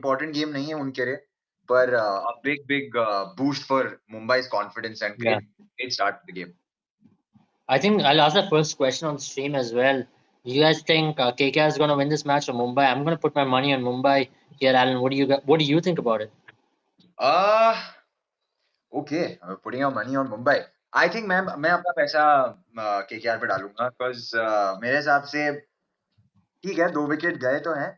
important game नहीं है उनके लिए, पर a big boost for Mumbai's confidence and Yeah. great start to the game. I think I'll ask the first question on stream as well. You guys think KKR is going to win this match or Mumbai? I'm going to put my money on Mumbai here, Alan. What do you think about it? Uh, okay, putting your money on Mumbai. I think मैं अपना पैसा KKR पे डालूंगा, because मेरे हिसाब से ठीक है, 2 विकेट गए तो हैं,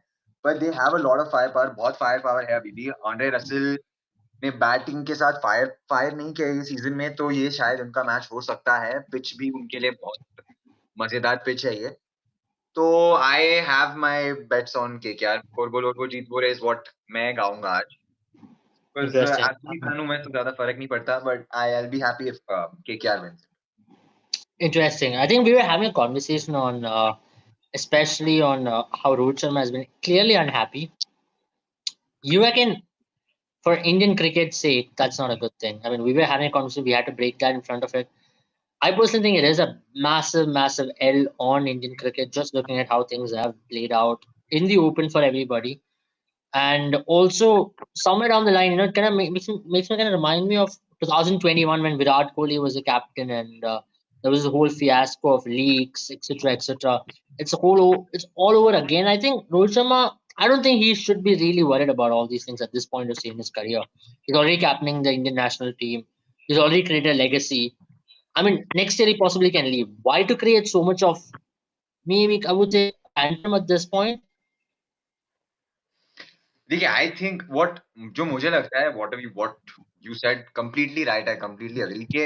but they have a lot of fire power, बहुत फायर पावर है अभी भी. आंड्रे रसेल ने बैटिंग के साथ फायर फायर नहीं किया ये सीजन में, तो ये शायद उनका मैच हो सकता है. पिच भी उनके लिए बहुत मजेदार पिच है ये. तो I have my bets on KKR. 4 goal और वो जीत बोले इज व्हाट मैं गाऊंगा आज. Because Interesting. आरसीबी फैन हूं मैं, तो ज्यादा फर्क नहीं पड़ता, but I will be happy if KKR wins. Interesting. I think we were having a conversation on, especially on how Rohit Sharma has been clearly unhappy. You reckon for Indian cricket's sake, that's not a good thing. I mean, we were having a conversation. We had to break that in front of it. I personally think it is a massive, massive L on Indian cricket, just looking at how things have played out in the open for everybody. And also, somewhere down the line, it kind of makes me kind of remind me of 2021 when Virat Kohli was the captain and there was a whole fiasco of leaks, etc., etc. It's all over again. I think Rohit Sharma, I don't think he should be really worried about all these things at this point of in his career. He's already captaining the Indian national team. He's already created a legacy. I mean, next year he possibly can leave. Why to create so much of maybe I would say tantrum at this point? देखिए, I think what जो मुझे लगता है, what you said completely right. I completely agree कि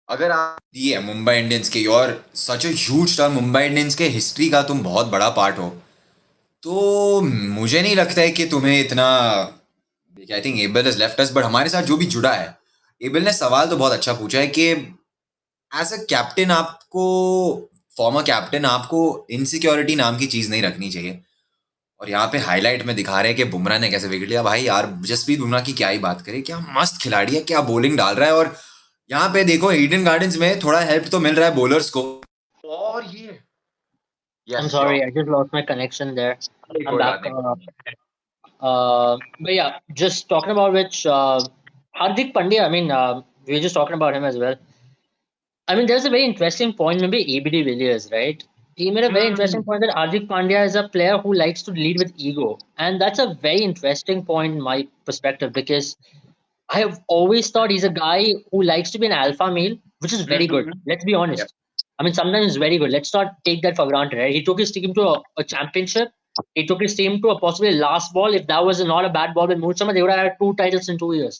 अगर आप ये Mumbai Indians के और such a huge star Mumbai Indians के हिस्ट्री का तुम बहुत बड़ा पार्ट हो, तो मुझे नहीं लगता है कि तुम्हें इतना. I think able is left us, but हमारे साथ जो भी जुड़ा है, एबल ने सवाल तो बहुत अच्छा पूछा है कि एज अ कैप्टन आपको, फॉर्मर कैप्टन आपको इनसिक्योरिटी नाम की चीज नहीं रखनी चाहिए. और यहाँ पे हाईलाइट में दिखा रहे हैं कि बुमराह ने कैसे विकेट लिया. भाई यार, जसप्रीत बुमराह की क्या ही बात करें, क्या मस्त खिलाड़ी है, क्या बॉलिंग डाल रहा है. और यहाँ पे देखो ईडन गार्डन्स में थोड़ा हेल्प तो मिल रहा है बॉलर्स को. और ये I'm yes sorry, I just lost my connection there. I'm कोई back. बात नहीं. But yeah, just talking about which Hardik Pandya. I mean, we were just talking about him as well. I mean, there's a very interesting point. Maybe ABD Villiers, right? He made a very interesting point that Hardik Pandya is a player who likes to lead with ego, and that's a very interesting point in my perspective because I have always thought he's a guy who likes to be an alpha male, which is very good. Let's be Yep. honest. I mean, sometimes it's very good. Let's not take that for granted, right? He took his team to a championship. He took his team to a possibly last ball. If that was not a bad ball with Mohit Sharma, they would have had 2 titles in 2 years.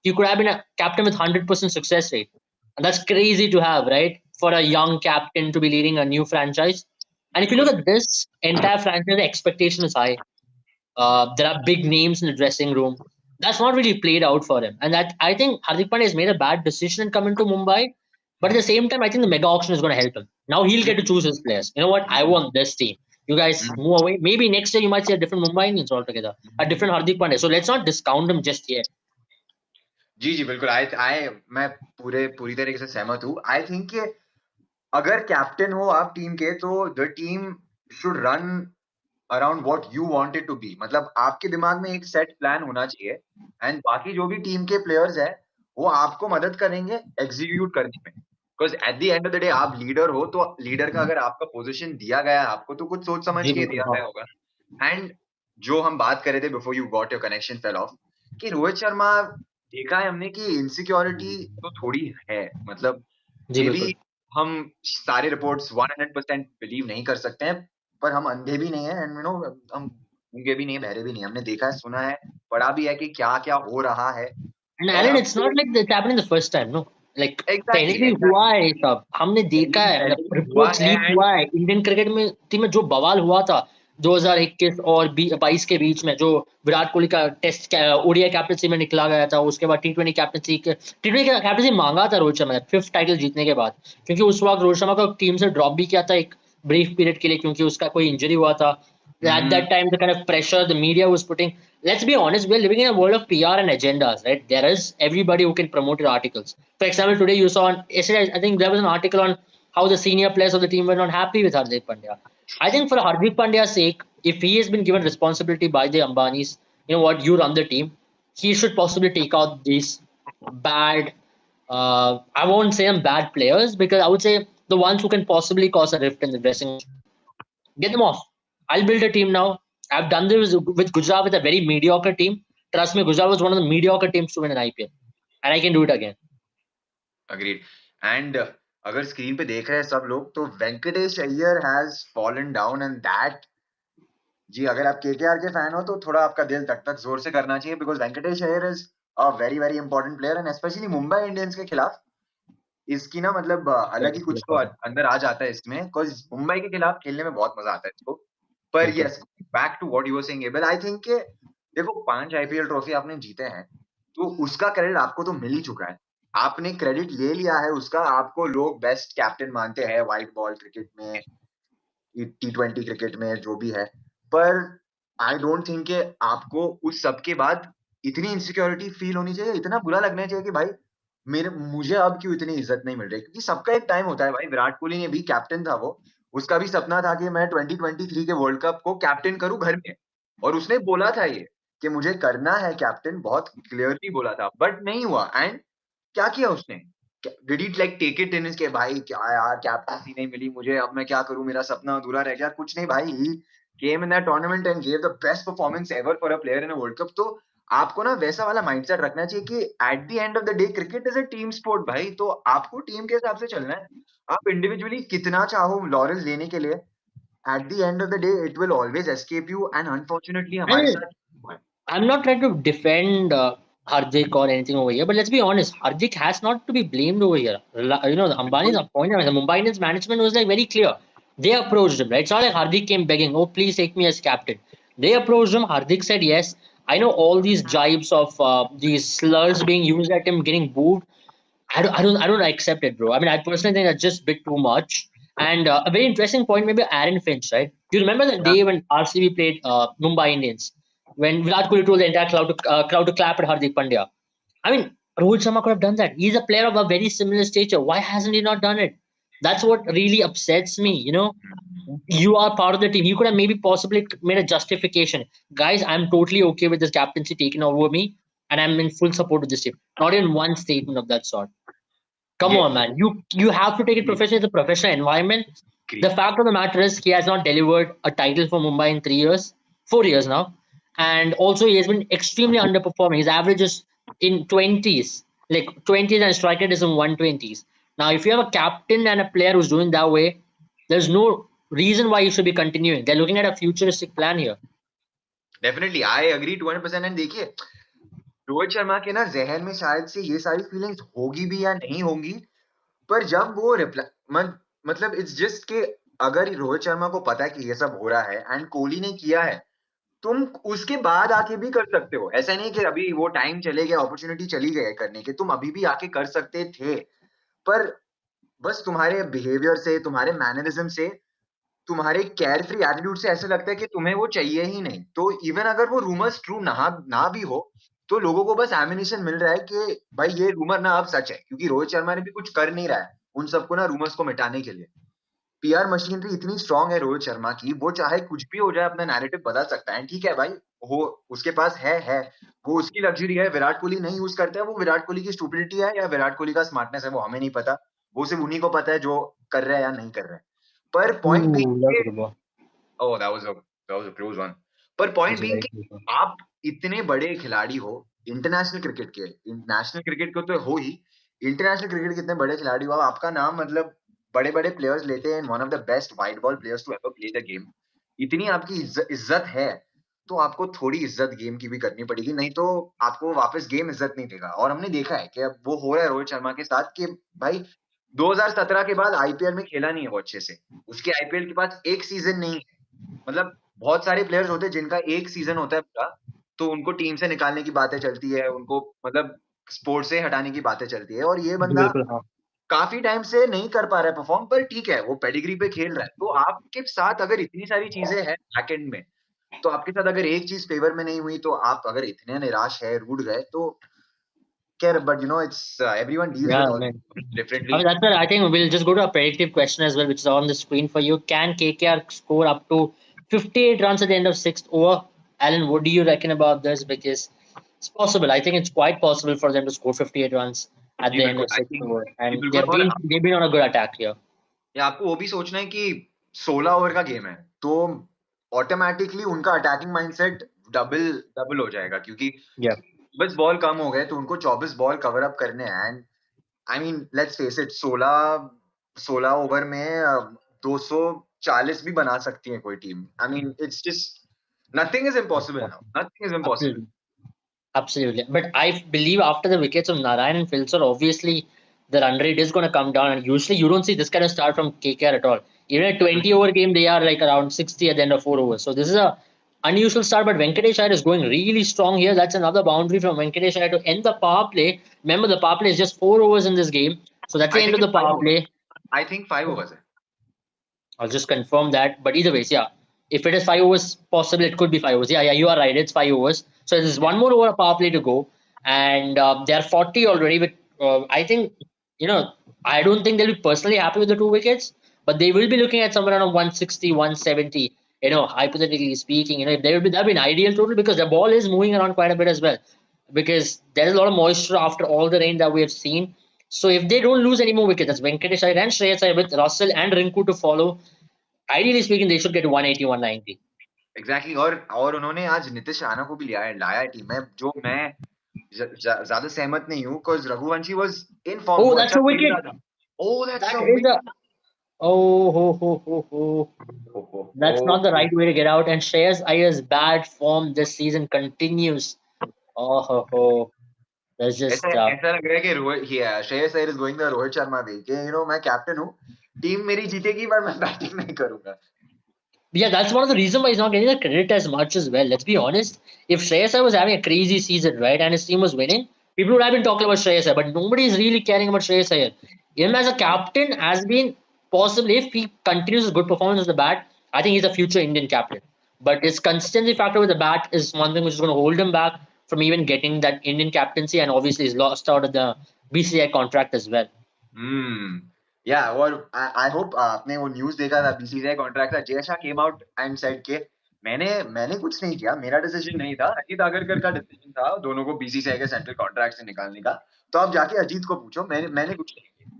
He could have been a captain with 100% success rate. And that's crazy to have, right? For a young captain to be leading a new franchise. And if you look at this entire franchise, the expectation is high. There are big names in the dressing room. That's not really played out for him. And that I think Hardik Pandya has made a bad decision in coming to Mumbai. But at the same time, I think the mega auction is going to help him. Now he'll get to choose his players. You know what? I want this team. You guys move away. Maybe next year you might see a different Mumbai Indians altogether, a different Hardik Pandya. So let's not discount him just yet. जी जी बिल्कुल. आई मैं पूरी तरीके से सहमत हूँ. I think कि अगर captain हो आप टीम के, तो the team should run around what you want it to be. मतलब आपके दिमाग में एक सेट प्लान होना चाहिए, एंड बाकी जो भी टीम के प्लेयर्स है वो आपको मदद करेंगे एग्जीक्यूट करने में. Because at the end of the day आप लीडर हो, तो लीडर का अगर आपका पोजीशन दिया गया है आपको, तो कुछ सोच समझ जी के बिल्कुल दिया हाँ. गया होगा. एंड जो हम बात कर रहे थे before you got your connection fell off, कि रोहित शर्मा, देखा है हमने कि इनसिक्योरिटी तो थोड़ी है. मतलब जी मे बी बिल्कुल. हम सारे रिपोर्ट्स 100% बिलीव नहीं कर सकते हैं, पर हम अंधे भी नहीं है, एंड यू नो हम गूंगे भी नहीं है, बहरे भी नहीं है. हमने देखा है, सुना है, पढ़ा भी है कि क्या क्या हो रहा है. And और Alan, अब it's not like it's happening the first time, no. Like पहले एग्जैक्टली भी हुआ एग्जैक्टली है ये सब हमने देखा है पहले मतलब भी हुआ रिपोर्ट्स है. लीक हुआ है इंडियन क्रिकेट में टीम में जो बवाल हुआ था 2021 और 22 के बीच में जो विराट कोहली का टेस्ट ओडीआई कैप्टनसी में निकला गया था उसके बाद टी20 कैप्टनसी मांगा था रोहित शर्मा ने 5th टाइटल जीतने के बाद क्योंकि उस वक्त रोहित शर्मा को टीम से ड्रॉप भी किया था एक ब्रीफ पीरियड के लिए क्योंकि उसका कोई इंजरी हुआ था. At that time, the kind of pressure the media was putting. Let's be honest, we're living in a world of PR and agendas, right? There is everybody who can promote your articles. For example, today you saw yesterday, I think there was an article on how the senior players of the team were not happy with Hardik Pandya. I think for Hardik Pandya's sake, if he has been given responsibility by the Ambanis, you know what, you run the team. He should possibly take out these bad, I won't say them bad players, because I would say the ones who can possibly cause a rift in the dressing room. Get them off. I'll build a team now. I've done this with Gujarat with a very mediocre team. Trust me, Gujarat was one of the mediocre teams to win an IPL. And I can do it again. Agreed. And अगर screen पे देख रहे हैं सब लोग तो Venkatesh Iyer has fallen down and that जी अगर आप केकेआर के फैन हो तो थोड़ा आपका दिल धक धक जोर से करना चाहिए because Venkatesh Iyer is a very very important player and specially Mumbai Indians के खिलाफ इसकी ना मतलब अलग ही कुछ तो अंदर आ जाता है इसमें बिकॉज मुंबई के खिलाफ खेलने में बहुत मजा आता है इसको पर बिल्कुल। Yes back to what you were saying able I think के देखो 5 आईपीएल ट्रॉफी आपने जीते हैं तो उसका क्रेडिट आपको तो मिल ही चुका है आपने क्रेडिट ले लिया है उसका आपको लोग बेस्ट कैप्टन मानते हैं व्हाइट बॉल क्रिकेट में T20 क्रिकेट में जो भी है पर आई डोंट थिंक कि आपको उस सब के बाद इतनी इनसिक्योरिटी फील होनी चाहिए इतना बुरा लगना चाहिए कि भाई मेरे मुझे अब क्यों इतनी इज्जत नहीं मिल रही क्योंकि सबका एक टाइम होता है भाई विराट कोहली ने भी कैप्टन था वो उसका भी सपना था कि मैं 2023 के वर्ल्ड कप को कैप्टन करूं घर में और उसने बोला था ये कि मुझे करना है कैप्टन बहुत क्लियरली बोला था बट नहीं हुआ एंड क्या किया उसने did it like take it in के भाई क्या यार कैप्टनसी नहीं मिली मुझे अब मैं क्या करूं मेरा सपना अधूरा रह गया कुछ नहीं भाई he came in that tournament and gave the best performance ever for a player in a world cup तो आपको ना वैसा वाला माइंडसेट रखना चाहिए कि at the end of the day cricket is a team sport भाई तो आपको टीम के हिसाब से चलना है आप इंडिविजुअली कितना चाहो लॉरेंस लेने के लिए eight the end of the day it will always escape you and unfortunately हमारे And साथ हुआ है I'm not trying to defend Hardik or anything over here, but let's be honest, Hardik has not to be blamed over here. You know, the Ambani's बिल्कुल point, the Mumbai Indians management was like very clear. They approached him, right? It's not like Hardik came begging, oh, please take me as captain. They approached him. Hardik said yes. I know all these jibes of these slurs being used at him, getting booed. I don't accept it, bro. I mean, I personally think that's just a bit too much. And a very interesting point, maybe Aaron Finch, right? Do you remember the day when RCB played Mumbai Indians, when Virat Kohli told the entire crowd to clap at Hardik Pandya? I mean, Rohit Sharma could have done that. He's a player of a very similar stature. Why hasn't he not done it? That's what really upsets me. You know, you are part of the team. You could have maybe possibly made a justification. Guys, I'm totally okay with this captaincy taking over me, and I'm in full support of this team. Not in one statement of that sort. Come ये on, man. You have to take it professionally. It's a professional environment. The fact of the matter is he has not delivered a title for Mumbai in 3 years, 4 years now. And also he has been extremely underperforming. His average is in twenties, like twenties and strike rate is in 120s. Now, if you have a captain and a player who's doing that way, there's no reason why you should be continuing. They're looking at a futuristic plan here. Definitely I agree 200% and देखिए रोहित शर्मा के ना जहन में शायद से ये सारी feelings होगी भी या नहीं होंगी पर जब वो मतलब इट्स जस्ट कि अगर रोहित शर्मा को पता है कि ये सब हो रहा है एंड कोहली ने किया है तुम उसके बाद आके भी कर सकते हो ऐसा नहीं कि अभी वो टाइम चले गया अपॉर्चुनिटी चली गई करने की तुम अभी भी आके कर सकते थे पर बस तुम्हारे बिहेवियर से तुम्हारे मैनरिज्म से तुम्हारे केयर फ्री एटीट्यूड से ऐसा लगता है कि तुम्हें वो चाहिए ही नहीं तो इवन अगर वो रूमर्स ट्रू ना भी हो तो लोगों को बस एमिनेशन मिल रहा है कि भाई ये रूमर ना अब सच है क्योंकि रोहित शर्मा ने भी कुछ कर नहीं रहा है उन सबको ना रूमर्स को मिटाने के लिए पीआर मशीनरी इतनी स्ट्रांग है रोहित शर्मा की वो चाहे कुछ भी हो जाए अपना नैरेटिव बदल सकता है ठीक है भाई वो उसके पास है वो उसकी लग्जरी है विराट कोहली नहीं यूज करता है वो विराट कोहली की स्टूपिडिटी है या विराट कोहली का स्मार्टनेस है वो हमें नहीं पता वो सिर्फ उन्हीं को पता है जो कर रहे हैं या नहीं कर रहे हैं पर पॉइंट भी Ooh, that's a good one. Oh that was a close one पर point That's a being very कि good one. आप इतने बड़े खिलाड़ी हो इंटरनेशनल क्रिकेट के नेशनल क्रिकेट को तो हो ही इंटरनेशनल क्रिकेट के इतने बड़े खिलाड़ी हो आपका नाम मतलब बड़े बड़े प्लेयर्स लेते हैं one of the best white ball players to ever play the game इतनी आपकी इज्जत है तो आपको थोड़ी इज्जत गेम की भी करनी पड़ेगी नहीं तो आपको वापस गेम इज्जत नहीं देगा और हमने देखा है कि अब वो हो रहा है रोहित शर्मा के साथ कि भाई 2017 के बाद आईपीएल में खेला नहीं है वो अच्छे से उसके आईपीएल के पास एक सीजन नहीं है मतलब बहुत सारे प्लेयर्स होते हैं जिनका एक सीजन होता है पूरा तो उनको टीम से निकालने की बातें चलती है उनको मतलब स्पोर्ट से हटाने की बातें चलती है और ये बंदा बिल्कुल हाँ. काफी टाइम से नहीं कर पा रहा है परफॉर्म पर ठीक है वो पेडिग्री पे खेल रहा है तो आपके साथ अगर इतनी सारी चीजें हैं बैक एंड में तो आपके साथ अगर एक चीज फेवर में नहीं हुई तो आप अगर इतने निराश है रूठ गए तो क्या but you know it's everyone deals Yeah, with all man. I differently mean, that's what I think we'll just go to a predictive question as well, which is on the screen for you. Can KKR score up to 58 runs at the end of sixth over? Alan, what do you reckon about this? Because it's possible. I think it's quite possible for them to score 58 runs at जी the end बिल्कुल, of I six think over, जी and बिल्कुल। और they've been on a good attack here. या आपको वो भी सोचना है कि 16 ओवर का गेम है, तो ऑटोमेटिकली उनका अटैकिंग माइंडसेट डबल डबल हो जाएगा, क्योंकि Yeah, 24 बॉल कम हो गए तो उनको 24 बॉल कवर अप करने हैं। And I mean let's face it, 16 over में 240 भी बना सकती है कोई team. I mean it's just nothing is impossible now, nothing is impossible. absolutely. Absolutely. But I believe after the wickets of Narayan and Filser, obviously the run rate is going to come down. And usually you don't see this kind of start from KKR at all. Even a 20 over game, they are like around 60 at the end of 4 overs. So this is a unusual start. But Venkatesh Iyer is going really strong here. That's another boundary from Venkatesh Iyer to end the power play. Remember, the power play is just 4 overs in this game. So that's the I end of think the it's 5 power over, play. I think 5 overs है। I'll just confirm that. But either ways, yeah. If it is 5 overs, possible it could be 5 overs. Yeah, yeah, you are right. It's 5 overs. So there's one more over a power play to go, and they are 40 already. But I think you know, I don't think they'll be personally happy with the 2 wickets, but they will be looking at somewhere around 160, 170. Hypothetically speaking, if they will be that'd be an ideal total because the ball is moving around quite a bit as well. Because there is a lot of moisture after all the rain that we have seen. So if they don't lose any more wickets, that's Venkatesh Iyer and Shreyas Iyer with Russell and Rinku to follow. Ideally speaking, they should get 180, 190. Exactly. और उन्होंने आज नीतीश राणा को भी लाया team में, जो मैं ज्यादा सहमत नहीं हूँ, because Raghuvanshi was in form, Oh, वो that's अच्छा a खेल wicket. रहा था। Oh that's That a is wicket. a. Oh, ho, ho, ho, ho. That's not the right way to get out. And Shreyas Iyer's bad form this season continues. Oh, ho, ho. That's ऐसा just. ऐसा लग रहा है कि रोहित ही है, Shreyas Iyer is going the Rohit Sharma way, कि मैं कैप्टन हूँ, टीम मेरी जीतेगी पर मैं बैटिंग नहीं करूंगा। Yeah, that's one of the reasons why he's not getting the credit as much as well. Let's be honest. If Shreyas Iyer was having a crazy season, right, and his team was winning, people would have been talking about Shreyas Iyer, but nobody is really caring about Shreyas Iyer. Him as a captain has been possibly, if he continues his good performance with the bat, I think he's a future Indian captain. But his consistency factor with the bat is one thing which is going to hold him back from even getting that Indian captaincy, and obviously he's lost out of the BCI contract as well. हम्म। या और I hope आपने वो news देखा था, BCCI contract था, Jay Shah came out and said के मैंने मैंने कुछ नहीं किया, मेरा डिसीजन नहीं था, अजीत आगरकर का डिसीजन था दोनों को बीसीसीआई के सेंट्रल कॉन्ट्रैक्ट से निकालने का। तो आप जाके अजीत को पूछो, मैंने मैंने कुछ नहीं किया।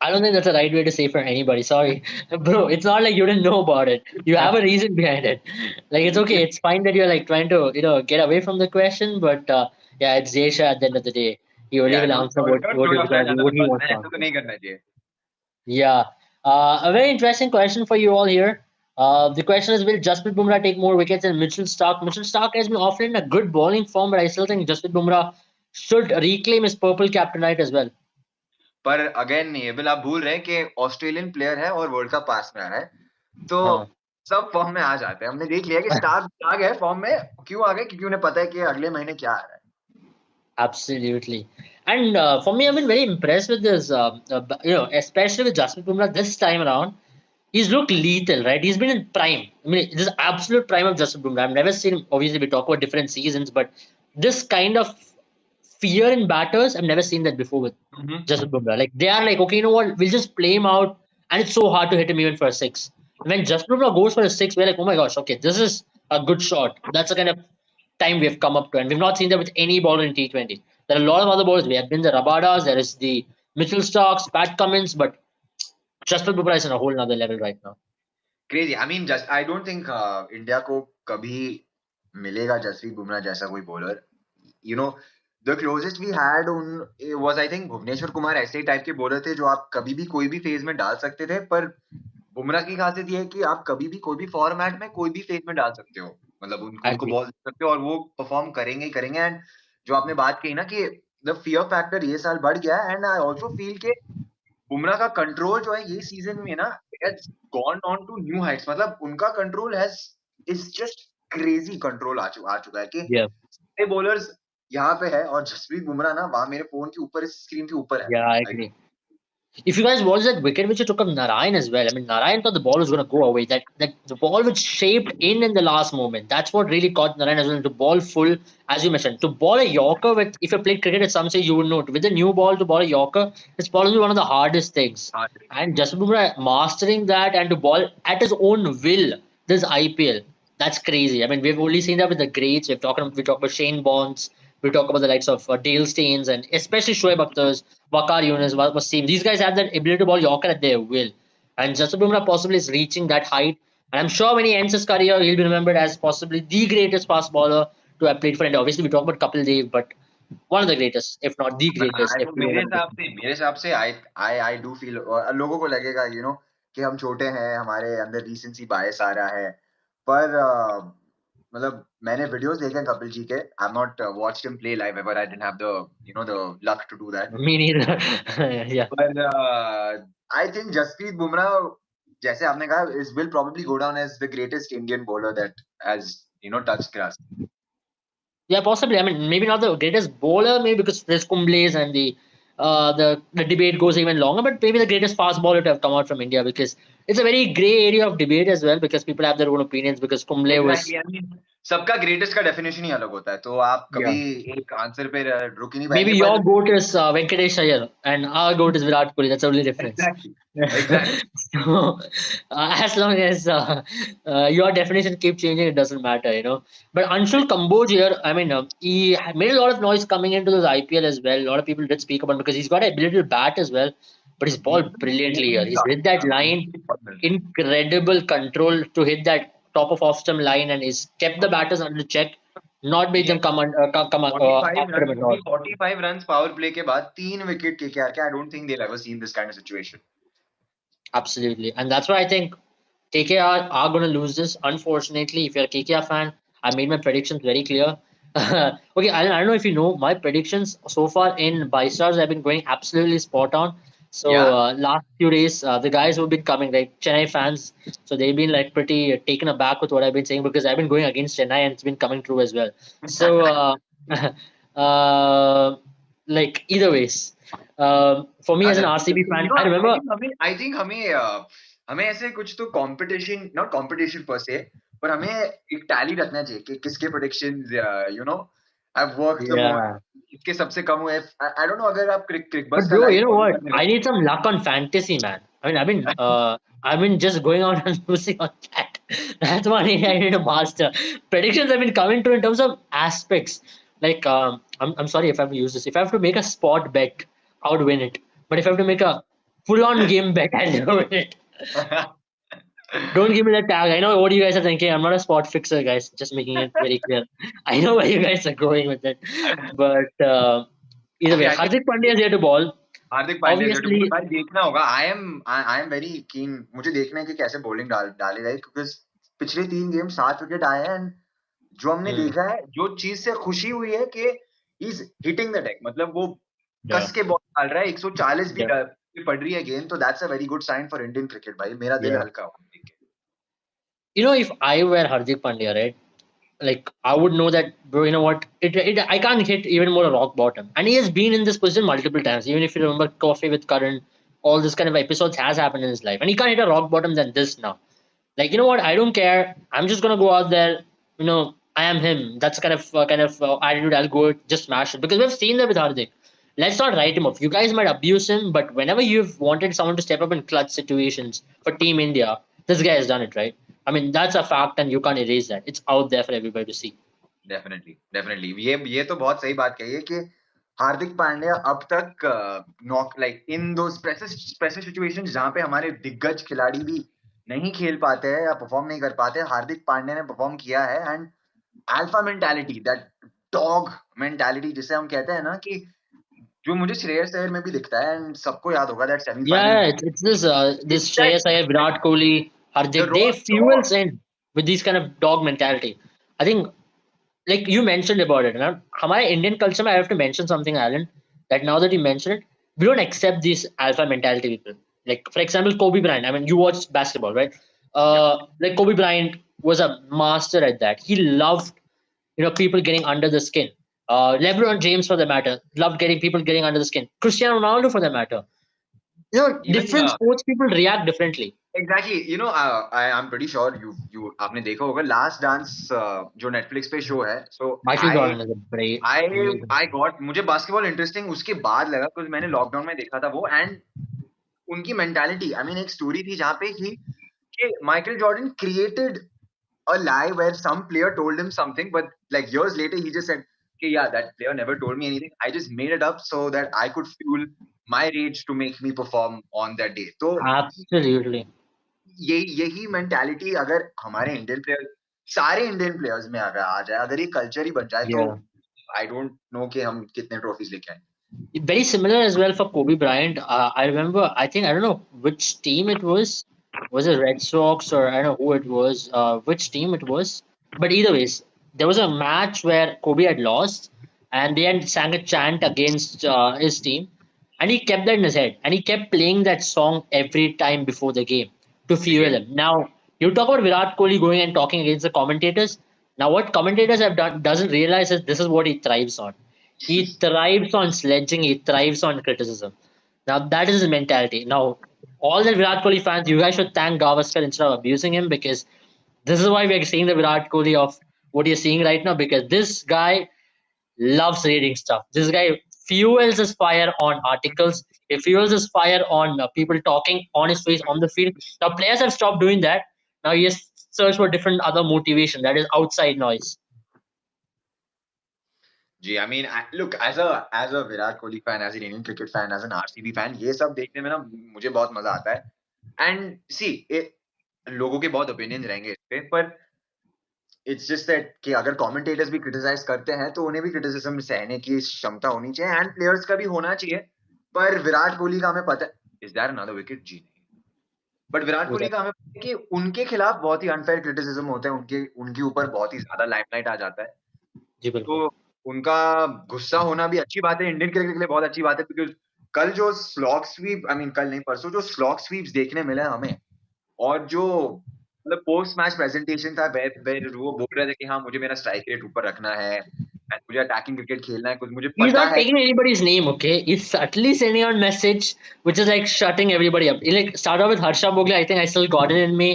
I don't think that's the right way to say for anybody. Sorry, bro. It's not like you didn't know about it. You have a reason behind it. Like it's okay. It's fine that you're like trying to get away from the question, but yeah, it's Desha at the end of the day. He only या will don't answer don't throw your flat under what the he बस, wants to ऐसा तो answer. नहीं करना चाहिए। Yeah. A very interesting question for you all here. The question is, will Jasprit Bumrah take more wickets than Mitchell Stark? Mitchell Stark has been often in a good bowling form, but I still think Jasprit Bumrah should reclaim his purple captainite as well. पर again ये bill आप भूल रहे हैं कि Australian player है और world cup पास में आ रहा है, तो Uh, सब फॉर्म में आ जाते हैं। हमने देख लिया कि स्टार आ गए फॉर्म में, क्यों आ गए? क्योंकि उन्हें पता है कि अगले महीने क्या आ रहा है। Absolutely. And for me, I've been very impressed with this, especially with Jasprit Bumrah this time around. He's looked lethal, right? He's been in prime. I mean, this is absolute prime of Jasprit Bumrah. I've never seen him. Obviously, we talk about different seasons, but this kind of fear in batters, I've never seen that before with Jasprit Bumrah. Like, they are like, okay, you know what? We'll just play him out, and it's so hard to hit him even for a six. When Jasprit Bumrah goes for a six, we're like, oh my gosh, okay, this is a good shot. That's the kind of time we've come up to, and we've not seen that with any bowler in T20. There are a lot of other bowlers. We have been the Rabadas, there is the Mitchell Starks, Pat Cummins, but Jasprit Bumrah is on a whole other level right now. Crazy. I mean just I don't think India को कभी मिलेगा जसप्रीत बुमराह जैसा कोई bowler. You know the closest we had one was I think Bhuvneshwar Kumar. ऐसे type के bowler थे जो आप कभी भी कोई भी फेज में डाल सकते थे, पर बुमराह की खासियत ये है कि आप कभी भी कोई भी फॉर्मेट में कोई भी फेज में डाल सकते हो, मतलब I उनको agree. बॉल दे सकते हो और वो परफॉर्म करेंगे ही करेंगे। एंड जो आपने बात कही ना कि द फियर फैक्टर ये साल बढ़ गया है, एंड आई आल्सो फील के बुमराह का कंट्रोल जो है ये सीजन में ना has gone on to new heights. मतलब उनका control has is just crazy control आ चुका है कि Yeah, सारे बॉलर्स यहाँ पे है और जसप्रीत बुमराह ना वहां मेरे फोन के ऊपर, इस स्क्रीन के ऊपर है। yeah, I agree. If you guys watched that wicket which he took of Narayan as well, I mean Narayan thought the ball was going to go away. That the ball was shaped in the last moment. That's what really caught Narayan as well. To ball full, as you mentioned, to ball a Yorker with, if you played cricket at some stage, you would know with the new ball to ball a Yorker, it's probably one of the hardest things. हाँ। And Jasprit Bumrah mastering that and to ball at his own will this IPL. That's crazy. I mean, we've only seen that with the greats. We talk about Shane Bonds. We talk about the likes of Dale Steens and especially Shoaib Akhtar's, Waqar Yunus, Wasim. These guys have that ability to ball Yorker at their will. And Jasprit Bumrah possibly is reaching that height. And I'm sure when he ends his career, he'll be remembered as possibly the greatest fast bowler to have played for India. Obviously, we talk about Kapil Dev, but one of the greatest, if not the greatest, I if तो we want to. मेरे हिसाब से I do feel लोगों को लगेगा कि हम छोटे हैं, हमारे अंदर रीसेंसी बायस आ रहा है, पर मतलब मैंने वीडियोस देखे हैं कपिल जी के. I have not watched him play live ever. I didn't have the luck to do that. Me neither. Yeah. पर आई थिंक जसप्रीत बुमराह, जैसे आपने कहा, is will probably go down as the greatest Indian bowler that has touch grass. Yeah, possibly. I mean, maybe not the greatest bowler, maybe because there's Kumble's and the debate goes even longer, but maybe the greatest fast bowler to have come out from India because it's a very grey area of debate as well because people have their own opinions because Kumble was exactly. I mean सबका greatest का definition ही अलग होता है, तो आप yeah. कभी एक answer पे रुक ही नहीं Maybe पाएंगे. your पर goat is Venkatesh Iyer and our goat is Virat Kohli. That's the only difference. Exactly, exactly. So, as long as your definition keep changing, it doesn't matter, you know. But Anshul Kamboj here, I mean, he made a lot of noise coming into this IPL as well. A lot of people did speak about him because he's got an ability to bat as well, but he's balled brilliantly here. He's hit that line, incredible control to hit that top of off stump line, and he's kept the batters under check, not made them come 45 after him run, at all. 45 run power play के बाद 3 wicket KKR के. आई don't think they ever seen this kind of situation. Absolutely. And that's why I think KKR are going to lose this. Unfortunately, if you're a KKR fan, I made my predictions very clear. Okay, I don't know if you know, my predictions so far in Buy Stars have been going absolutely spot on. So, या. last few days, the guys who've been coming, like Chennai fans, so they've been like pretty taken aback with what I've been saying because I've been going against Chennai and it's been coming true as well. So, uh, like, either ways, for me as an RCB fan, I I remember. Think हमें हमें ऐसे कुछ तो competition, not competition पर से, पर हमें एक टैली रखना चाहिए कि किसके predictions have worked the most, Yeah. किसके सबसे कम हुए. आई डोंट नो अगर आप क्रिक बस But का bro, live you know follow what? करने I लगे. need some luck on fantasy, man. I mean, I've been just going out and losing on that. That's one area I need to master. Predictions have been coming to in terms of aspects. Like, I'm sorry if I have to use this. If I have to make a spot bet, I would win it. But if I have to make a full-on game bet, I'll never win it. Don't give me that tag. I know what you guys are thinking. I'm not a spot fixer, guys. Just making it very clear. I know where you guys are going with it. But either okay, way, I think Hardik Pandya is here to ball. Hardik Pandya is to Obviously, भाई देखना होगा. I am very keen. मुझे देखना है कि कैसे bowling डालेगा, क्योंकि पिछले 3 गेम 7 विकेट आए हैं. एंड जो हमने hmm, देखा है, जो चीज से खुशी हुई है कि इज हिटिंग द डेक, मतलब वो yeah, कस के बॉल डाल रहा है. 140 भी yeah. पड़ रही है गेंद, तो that's a very good sign for Indian cricket. भाई मेरा दिल Yeah. हल्का हुआ देख के. You know, if I were Hardik Pandya, right? Like I would know that, bro. You know what? I can't hit even more a rock bottom, and he has been in this position multiple times. Even if you remember Coffee with Current, all this kind of episodes has happened in his life, and he can't hit a rock bottom than this now. Like, you know what? I don't care. I'm just gonna go out there. You know, I am him. That's kind of attitude. I'll go just smash it because we've seen that with Hardik. Let's not write him off. You guys might abuse him, but whenever you've wanted someone to step up in clutch situations for Team India, this guy has done it, right? I mean, that's a fact, and you can't erase that. It's out there for everybody to see. Definitely, definitely. ये तो बहुत सही बात कही है कि हार्दिक पांड्या अब तक नॉक लाइक इन दो स्पेशल सिचुएशंस जहां पे हमारे दिग्गज खिलाड़ी भी नहीं खेल पाते हैं या परफॉर्म नहीं कर पाते, हार्दिक पांड्या ने परफॉर्म किया है. And alpha mentality, that dog mentality जिसे हम कहते हैं ना, कि जो मुझे श्रेयस अय्यर में भी दिखता है. एंड सबको याद होगा that Yeah, semifinal. it's this it's that Shreyas Iyer, Virat Kohli, the Hardik. Raw They dog. fuels in with these kind of dog mentality. I think like you mentioned about it, ना हमारे Indian culture में I have to mention something, Alan, that now that you mention it, we don't accept these alpha mentality people. Like for example, Kobe Bryant. I mean, you watch basketball, right? Like Kobe Bryant was a master at that. He loved, you know, people getting under the skin. LeBron James, for the matter, loved getting people getting under the skin. Cristiano Ronaldo, for the matter. You know, even different sports people react differently. Exactly. I am pretty sure you आपने देखा होगा last dance, जो Netflix पे show है. सो Michael I Jordan is a great, I amazing. I got मुझे basketball interesting उसके बाद लगा, क्योंकि मैंने लॉकडाउन में देखा था वो. एंड उनकी मेंटालिटी, आई मीन एक स्टोरी थी जहाँ पे कि Michael Jordan created a lie where some player told him something, but like years later he just said, "Okay, yeah, that player never told me anything. I just made it up so that I could fuel my rage to make me perform on that day." तो Absolutely. यही mentality अगर हमारे Indian player सारे Indian players में अगर आ जाए, अगर ये कल्चर ही बन जाए, तो Yeah. आई डोंट नो कि हम कितने ट्रॉफीज लेके आएंगे. Very similar as well for Kobe Bryant. I remember, I don't know which team it was. Was it Red Sox or I don't know who it was, which team it was. But either ways, there was a match where Kobe had lost and they had sang a chant against his team. And he kept that in his head. And he kept playing that song every time before the game to fuel Again, him. Now, you talk about Virat Kohli going and talking against the commentators. Now, what commentators have done doesn't realize is this is what he thrives on. He thrives on sledging. He thrives on criticism. Now that is his mentality. Now, all the Virat Kohli fans, you guys should thank Gavaskar instead of abusing him, because this is why we are seeing the Virat Kohli of what you're seeing right now. Because this guy loves reading stuff. This guy fuels his fire on articles. He fuels his fire on people talking on his face on the field. Now players have stopped doing that. Now he has searched for different other motivation, that is outside noise. Ji, I mean, look, as a Virat Kohli fan, as an Indian cricket fan, as an RCB fan, ये सब देखने में ना मुझे बहुत मजा आता है. And see, लोगों के बहुत opinions रहेंगे इस पे, पर इट्स जस्ट दैट कि अगर कमेंटेटर्स भी क्रिटिसाइज करते हैं तो उन्हें भी क्रिटिसिज्म सहने की क्षमता होनी चाहिए, एंड प्लेयर्स का भी होना चाहिए. पर विराट कोहली का हमें पता है, इज दैट अनदर विकेट? जी नहीं. बट विराट कोहली का हमें पता है कि उनके खिलाफ बहुत ही अनफेयर क्रिटिसिज्म होते हैं, उनके उनके ऊपर बहुत ही ज्यादा लाइमलाइट आ जाता है. जी बिल्कुल. तो उनका गुस्सा होना भी अच्छी बात है, इंडियन क्रिकेट के लिए बहुत अच्छी बात है, बिकॉज कल जो स्लॉग स्वीप, आई मीन कल नहीं परसों जो स्लॉग स्वीप्स देखने मिले हमें, और जो मतलब पोस्ट मैच प्रेजेंटेशन था, वेयर वो बोल रहे थे कि हाँ, मुझे मेरा स्ट्राइक रेट ऊपर रखना है एंड मुझे अटैकिंग क्रिकेट खेलना है, कुछ मुझे He's पता not है. taking anybody's name, okay? He's subtly sending out message, which is like shutting everybody up. He like start off with Harsha Bhogle. I think I still got it in me.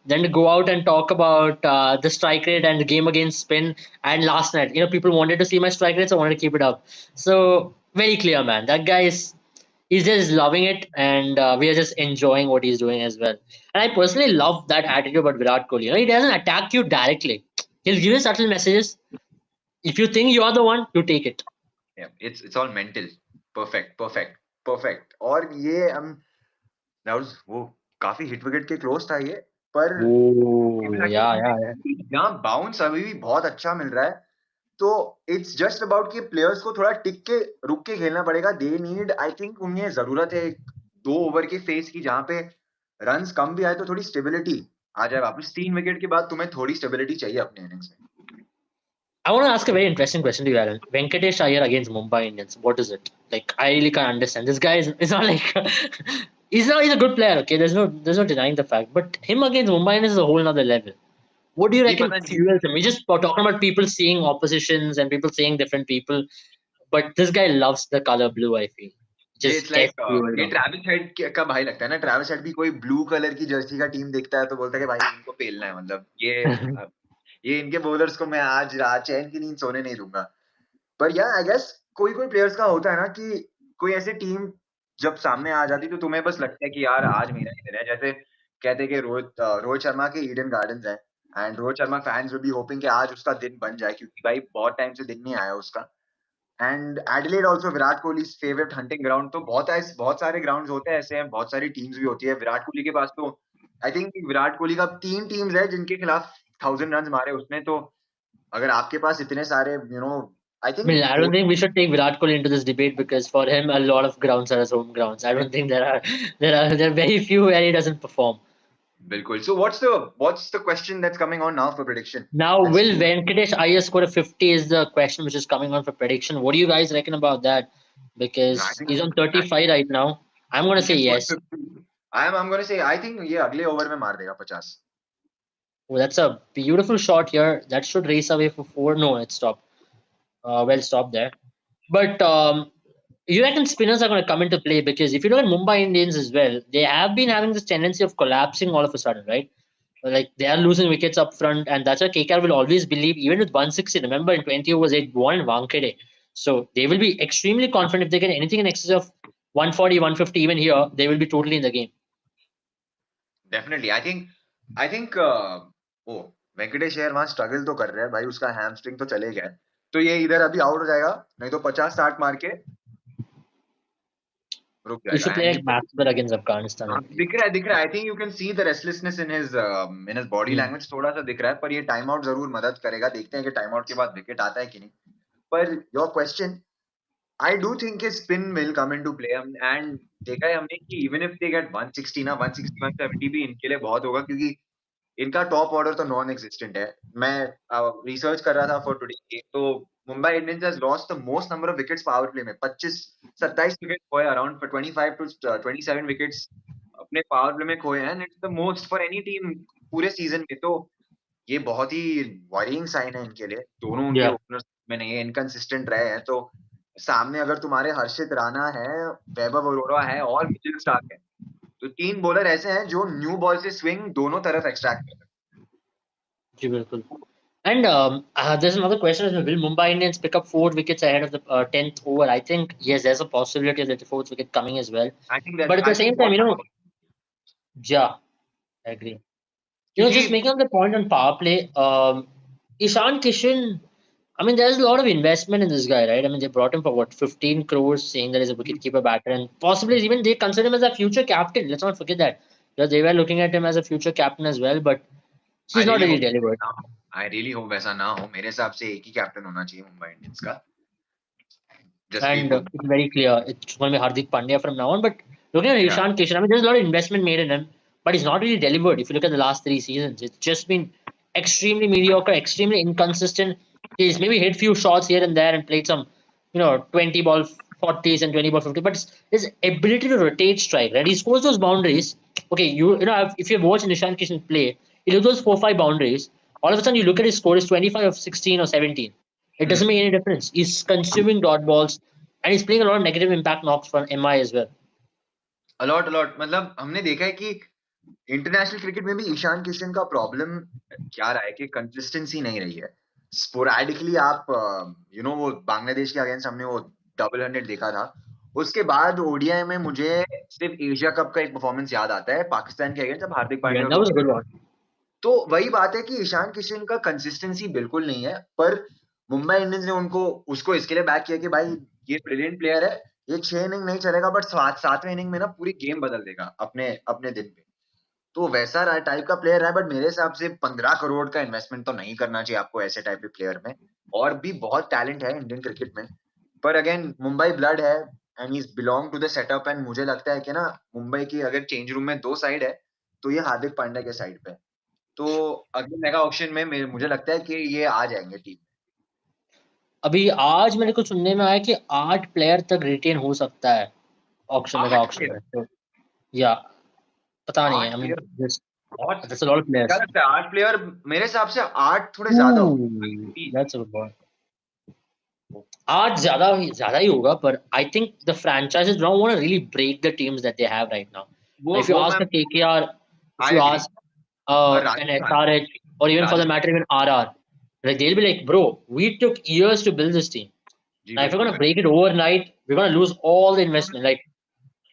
Then to go out and talk about the strike rate and the game against spin. And last night, people wanted to see my strike rate, so I wanted to keep it up. So very clear, man. That guy is he's just loving it, and we are just enjoying what he's doing as well. And I personally love that attitude about Virat Kohli. He doesn't attack you directly. He'll give you subtle messages. If you think you are the one, you take it. It's all mental. Perfect, perfect, perfect. और ये हम that was वो काफी hit wicket के close था ये, पर Oh, yeah, yeah, yeah. यहाँ बाउंस अभी भी बहुत अच्छा मिल रहा है. तो इट्स जस्ट अबाउट कि प्लेयर्स को थोड़ा टिक के रुक के खेलना पड़ेगा. दे नीड, आई थिंक उन्हें जरूरत है 2 ओवर के फेस की, जहां पे रन्स कम भी आए तो थोड़ी स्टेबिलिटी आ जाए वापस. 3 विकेट के बाद तुम्हें थोड़ी स्टेबिलिटी चाहिए अपने इनिंग्स में. I want to ask a very interesting question to you, Aaron. Venkatesh Iyer against Mumbai Indians. What is it? Like, I really can't understand. This guy is it's not like he's a good player. Okay, there's no denying the fact. But him against Mumbai Indians is a whole other level. What do you ji, reckon पता नहीं. fuels him? We just talking about people seeing oppositions and people seeing different people, but this guy loves the color blue. I feel ये just it's gets like fueled ये on. Travis head का भाई लगता है ना. Travis head भी कोई blue colour की जर्सी का टीम देखता है तो बोलता है कि भाई इनको पेलना है, मतलब ये इनके बॉलर्स को मैं आज रात चैन की नींद सोने नहीं दूंगा. पर या आई गेस कोई कोई प्लेयर्स का होता है ना कि कोई ऐसी टीम जब सामने आ जाती तो तुम्हें बस लगता है कि यार आज मेरा ही दिन है. जैसे कहते हैं कि रोहित शर्मा के ईडन गार्डन्स है, and Rohit Sharma fans will be hopping कि आज उसका दिन बन जाए, क्योंकि भाई बहुत टाइम से दिन नहीं आया उसका. And Adelaide also Virat Kohli favourite hunting ground. तो बहुत सारे ग्राउंड्स होते हैं ऐसे हैं, बहुत सारी टीम्स भी होती है. विराट कोहली के पास तो आई थिंक विराट कोहली का 3 टीम्स है जिनके खिलाफ 1000 रन मारे उसने. तो अगर आपके पास इतने सारे आई I mean, think I don't think we should take Virat Kohli into this debate because for him, a lot of grounds are his home grounds. I don't think there are very few where he doesn't perform. बिल्कुल. So what's the question that's coming on now for prediction? Now, Let's will Venkatesh Iyer score a 50 is the question which is coming on for prediction. What do you guys reckon about that? I Because think he's on 35 right now. I'm going to he say can score yes. 50. I'm going to say I think ये अगले over में मार देगा 50. Oh, that's a beautiful shot here. That should race away for four. No, it stopped. Well stopped there. But you reckon spinners are going to come into play? Because if you look at Mumbai Indians as well, they have been having this tendency of collapsing all of a sudden, right? Like they are losing wickets up front, and that's why KKR will always believe, even with 160. Remember, in 20 overs, they won Wankhede. So they will be extremely confident if they get anything in excess of 140, 150, even here, they will be totally in the game. Definitely. I think oh, Venkatesh Iyer वहां struggle तो कर रहा है भाई, उसका hamstring तो चले गया है, तो ये इधर अभी आउट हो जाएगा, नहीं तो 50-60 मार के रुक He should जाएगा। play and like Maxwell against Afghanistan, I believe. दिख रहा है, दिख रहा है। I think you can see the restlessness in his body Hmm. Language, थोड़ा सा दिख रहा है, पर ये टाइम आउट जरूर मदद करेगा। देखते हैं कि टाइम आउट के बाद विकेट आता है कि नहीं। Per your question, I do think spin will come into play. And देखा है हमने कि इवन इफ दे गेट 160 ना 160 170 भी इनके लिए बहुत होगा, क्योंकि इनका टॉप ऑर्डर तो नॉन एग्जिस्टेंट है। मैं रिसर्च कर रहा था फॉर टुडे, तो Mumbai Indians has lost the most number of wickets power play में। 25-27 विकेट खोए, अराउंड 25 टू 27 विकेट्स अपने पावर प्ले में खोए हैं। It's the most for any team पूरे सीजन में। तो ये बहुत ही वरीइंग साइन है इनके लिए। दोनों उनके Yeah. ओपनर्स में नहीं है, इनकंसिस्टेंट रहे हैं। तो सामने अगर तुम्हारे हर्षित राणा है, वैभव अरोड़ा है और मिचेल स्टार्क है, तो तीन बॉलर ऐसे हैं जो न्यू बॉल से स्विंग दोनों तरफ एक्सट्रैक्ट कर जी बिल्कुल. And there's another question as well. Will Mumbai Indians pick up 4 wickets ahead of the 10th over? I think yes, there's a possibility of the fourth wicket coming as well. सकते हैं। I think But that at the I think same time, बहुत yeah, I agree. क्योंकि Just making up the point on power play, Ishan Kishan, I mean, there's a lot of investment in this guy, right? I mean, they brought him for what, 15 crores, saying that he's a wicketkeeper batter, and possibly even they consider him as a future captain. Let's not forget that. Because they were looking at him as a future captain as well, but I he's not really really hope delivered. ना हो, I really hope ऐसा ना हो। मेरे हिसाब से एक ही captain होना चाहिए मुंबई इंडियंस का, Jasprit And Bumrah. it's very clear it's going to be Hardik Pandya from now on. But looking at या Ishan Kishan, I mean, there's a lot of investment made in him, but he's not really delivered. If you look at the last 3 seasons, it's just been extremely mediocre, extremely inconsistent. He's maybe hit few shots here and there and played some, 20 ball 40s and 20 ball 50. But his ability to rotate strike, right? He scores those boundaries. Okay, if you've watched Ishan Kishan play, he does those 4-5 boundaries. All of a sudden, you look at his score is 25 of 16 or 17. It doesn't make any difference. He's consuming dot balls and he's playing a lot of negative impact knocks for MI as well. A lot a lot, मतलब हमने देखा है कि international cricket में भी ईशान किशन का problem क्या रहा है कि कंसिस्टेंसी नहीं रही है। स्पोरैडिकली आप वो बांग्लादेश के अगेंस्ट हमने वो डबल हंड्रेड देखा था। उसके बाद ओडीआई में मुझे सिर्फ एशिया कप का एक परफॉर्मेंस याद आता है, पाकिस्तान के अगेंस्ट, जब हार्दिक Yeah, पांड्या that को। was a good one. तो वही बात है कि ईशान किशन का कंसिस्टेंसी बिल्कुल नहीं है। पर मुंबई इंडियंस ने उनको उसको इसके लिए बैक किया कि भाई ये ब्रिलियंट प्लेयर है, ये 6 इनिंग नहीं चलेगा, बट सातवें इनिंग में ना पूरी गेम बदल देगा अपने अपने दिन पे। तो वैसा टाइप का प्लेयर है, बट मेरे हिसाब से 15 करोड़ का इन्वेस्टमेंट तो नहीं करना चाहिए आपको ऐसे टाइप के प्लेयर में। और भी बहुत टैलेंट है इंडियन क्रिकेट में, पर अगेन मुंबई ब्लड है and he belong to the setup. And मुझे लगता है कि ना, मुंबई की अगर चेंज रूम में दो साइड है, तो ये हार्दिक पांड्या के साइड पे है। तो अगले मेगा ऑक्शन में मुझे लगता है कि ये आ जाएंगे टीम। अभी आज मेरे को सुनने में आया कि 8 प्लेयर तक रिटेन हो सकता है ऑक्शन मेगा आठ ऑक्शन प्लेयर में. तो या पता नहीं है. आठ आई मीन प्लेयर दिस बहुत, दैट्स अ लॉट ऑफ क्या प्लेयर्स. लगता है 8 प्लेयर? मेरे हिसाब से 8 थोड़े ज्यादा हो। Ooh, that's a good one. 8 ज्यादा ही होगा, पर I think the franchises don't want to really break the teams that they have right now. वो Like if you वो ask मैं, a KKR, if I you agree. ask और an Rajasthan, SRH, or even for the Rajasthan, matter even RR, like they'll be like, bro, we took years to build this team. जी Now if you're बिल्कुल gonna बिल्कुल। break it overnight, we're gonna lose all the investment. Like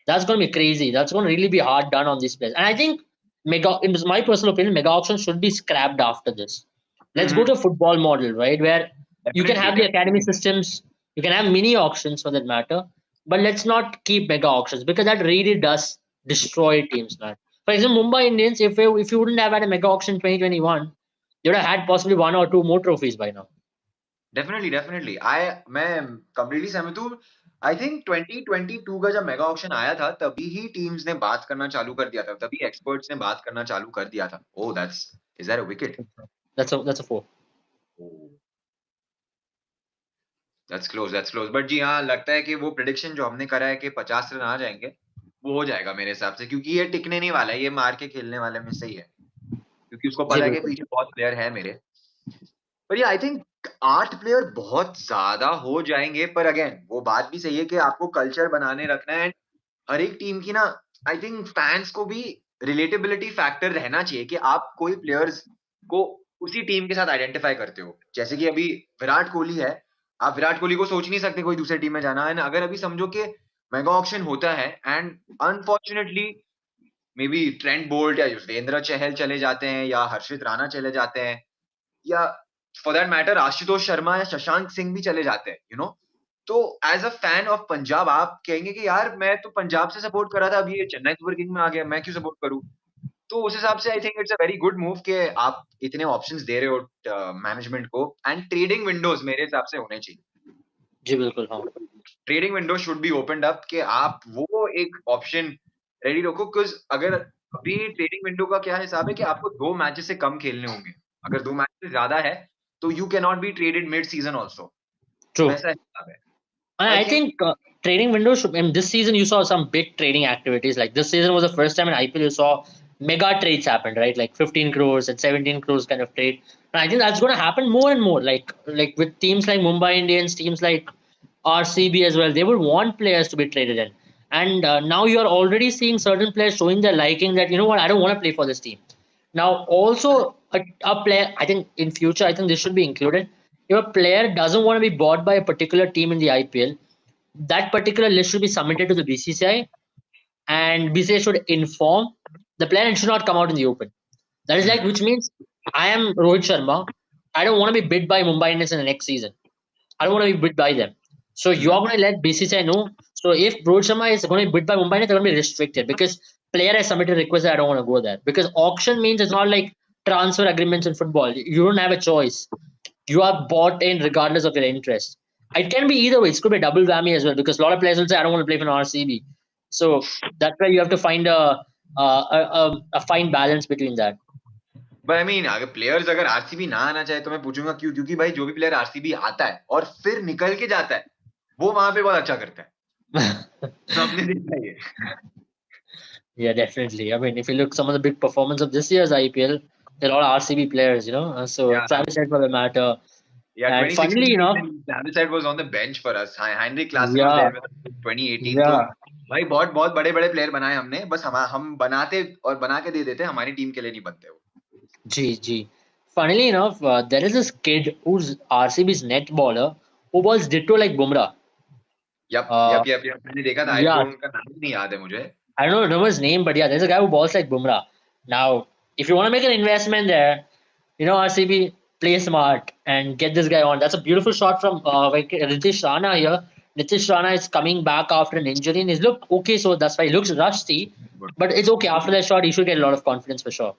that's going to be crazy. That's going to really be hard done on these players. And I think mega, in my personal opinion, mega auction should be scrapped after this. Let's go to a football model, right, where you can definitely have the academy systems, you can have mini auctions for that matter, but let's not keep mega auctions because that really does destroy teams, man. For example, Mumbai Indians, if you wouldn't have had a mega auction 2021, they would have had possibly one or two more trophies by now. Definitely definitely I मैं completely सहमत हूँ। I think 2022 का जब mega auction आया था, तभी ही teams ने बात करना चालू कर दिया था, तभी एक्सपर्ट्स ने बात करना चालू कर दिया था। Oh that's, is that a wicket? That's a four. That's close, that's close. But जी हाँ, लगता है कि वो प्रिडिक्शन जो हमने करा है कि 50 रन आ जाएंगे, वो हो जाएगा मेरे हिसाब से, क्योंकि ये टिकने नहीं वाला है, ये मार के खेलने वाले में से ही है, क्योंकि उसको जी पता है कि बिल्कुल. पीछे बहुत प्लेयर है मेरे। पर ये आई थिंक 8 प्लेयर बहुत ज्यादा हो जाएंगे। पर अगेन वो बात भी सही है कि आपको कल्चर बनाने रखना है। हर एक टीम की ना, आई थिंक फैंस को भी रिलेटेबिलिटी फैक्टर रहना चाहिए कि आप कोई प्लेयर्स को उसी टीम के साथ आइडेंटिफाई करते हो। जैसे कि अभी विराट कोहली है, आप विराट कोहली को सोच नहीं सकते कोई दूसरे टीम में जाना है ना। अगर अभी समझो कि मेगा ऑक्शन होता है and unfortunately may be Trent Boult या युजवेंद्र चहल चले जाते हैं या हर्षित राणा चले जाते हैं, या for that matter Ashutosh Sharma या शशांक सिंह भी चले जाते हैं, तो as a fan of Punjab आप कहेंगे कि यार मैं तो पंजाब से सपोर्ट कर रहा था, अभी ये चेन्नई सुपर किंग में आ गया, मैं क्यों सपोर्ट करूं? तो उस हिसाब से आई think it's a very good move कि आप इतने ऑप्शंस दे रहे हो मैनेजमेंट को, एंड ट्रेडिंग विंडोज मेरे हिसाब से होने चाहिए। जी बिल्कुल हाँ। Trading window should be opened up कि आप वो एक ऑप्शन रेडी रखो, बिकॉज अगर अभी ट्रेडिंग विंडो का क्या हिसाब है कि आपको 2 मैचेस से कम खेलने होंगे, अगर 2 मैच से ज्यादा है तो you can not be traded mid season also, true. वैसा हिसाब है। And I I think think trading windows should. In this season, you saw some big trading activities. Like this season was the first time in IPL you saw mega trades happen, right? Like 15 crores and 17 crores kind of trade. And I think that's going to happen more and more. Like with teams like Mumbai Indians, teams like RCB as well, they would want players to be traded in. And now you are already seeing certain players showing their liking that, you know what, I don't want to play for this team. Now, also a player, I think in future, I think this should be included. If a player doesn't want to be bought by a particular team in the IPL, that particular list should be submitted to the BCCI, and BCCI should inform the player and should not come out in the open. That is like, which means I am Rohit Sharma. I don't want to be bid by Mumbai Indians in the next season. I don't want to be bid by them. So you're going to let BCCI know. So if Rohit Sharma is going to be bid by Mumbai Indians, they're going to be restricted because player has submitted a request that I don't want to go there. Because auction means it's not like transfer agreements in football. You don't have a choice. You are bought in regardless of your interest. It can be either way. It could be a double whammy as well because a lot of players will say, I don't want to play for an RCB. So that's why you have to find a fine balance between that. But I mean अगर players अगर RCB ना आना चाहे तो मैं पूछूंगा क्यों, क्योंकि भाई जो भी प्लेयर आरसीबी आता है और फिर निकल के जाता है वो वहां पे बहुत अच्छा करता है, सबने देखा है ये। Yeah, definitely. I mean, if you look some of the big performance of this year's IPL, there are a lot of RCB players, So या Travis Head for the matter. या And funnily 2016 enough, में Daviside was on the bench for us, Henrik Klassen was yeah, there with us in 2018, तो yeah, भाई बहुत बहुत बड़े बड़े player बनाए हमने, बस हम बनाते और बना के दे देते, हमारी टीम के लिए नहीं बनते वो। G G. Funnily enough, there is this kid who's RCB's net baller who balls ditto like Bumrah. Yup Uh, yup yup yup, मैंने देखा था, आई yeah, डोंट, उनका नाम नहीं याद है मुझे। I don't know his name, but yeah, there's a guy who balls like Bumrah. Now, if you want to make an investment there, RCB play smart and get this guy on. That's a beautiful shot from like Ritish Rana here. Ritish Rana is coming back after an injury and he's looked okay, so that's why he looks rusty. But it's okay. After that shot, he should get a lot of confidence for sure.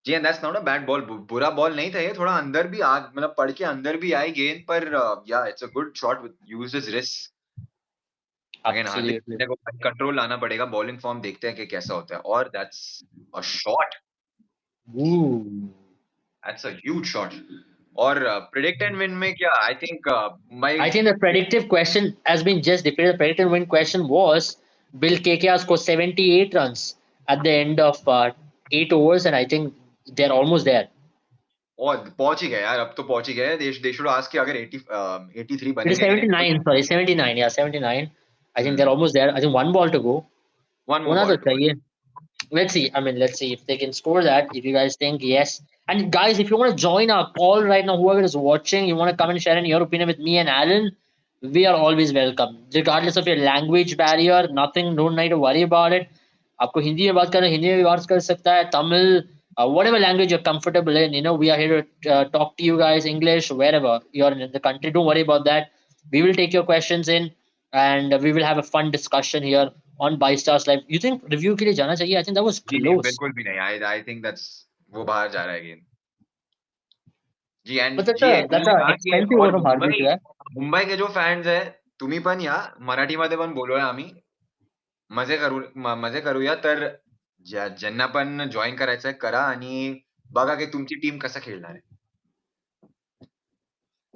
जी, and that's not a bad ball, बुरा ball नहीं था ये, थोड़ा अंदर भी आ, मतलब पड़ के अंदर भी आई गेंद पर, या it's a good shot with used his wrist. Again Hardik Absolutely. Pandya को कंट्रोल लाना पड़ेगा, बॉलिंग फॉर्म देखते हैं कि कैसा होता है, और that's a shot, Ooh. That's a huge shot. और प्रेडिक्ट एंड विन में क्या, I think my, I think the predictive question has been just defeated. The predictive win question was Bill KKR scored 78 runs at the end of 8 overs, and I think they're almost there. और पहुंच ही गए यार, अब तो पहुंच ही गए, they should ask कि अगर 83 It is बनेंगे नहीं तो 79, sorry, 79. Yeah, 79. I think they're hmm, almost there. I think one ball to go. One more Hona ball to to go. chahiye. Let's see. I mean, let's see if they can score that. If you guys think yes. And guys, if you want to join our call right now, whoever is watching, you want to come and share in your opinion with me and Alan, we are always welcome. Regardless of your language barrier, nothing, don't need to worry about it. आपको हिंदी में बात करना हिंदी में भी बात कर सकता है Tamil whatever language you're comfortable in, we are here to talk to you guys English wherever you're in the country, don't worry about that. We will take your questions in and we will have a fun discussion here on Bystars Live. You think review के लिए जाना चाहिए? I think that was जी नहीं, close. बिल्कुल भी नहीं, आई I think that's, वो बाहर जा रहा है गेंद। जी, But एंड that's जी a मैंने that's a कहा कि, expensive over और from Hardik Mumbai, there. Mumbai के जो फॅन्स आहे तुम्ही पण या, मराठीमध्ये पण बोलूया आम्ही, मजे करूया, तर ज्यांना पण जॉईन करायचंय करा, आणि बघा की तुमची टीम कसं खेळणार आहे.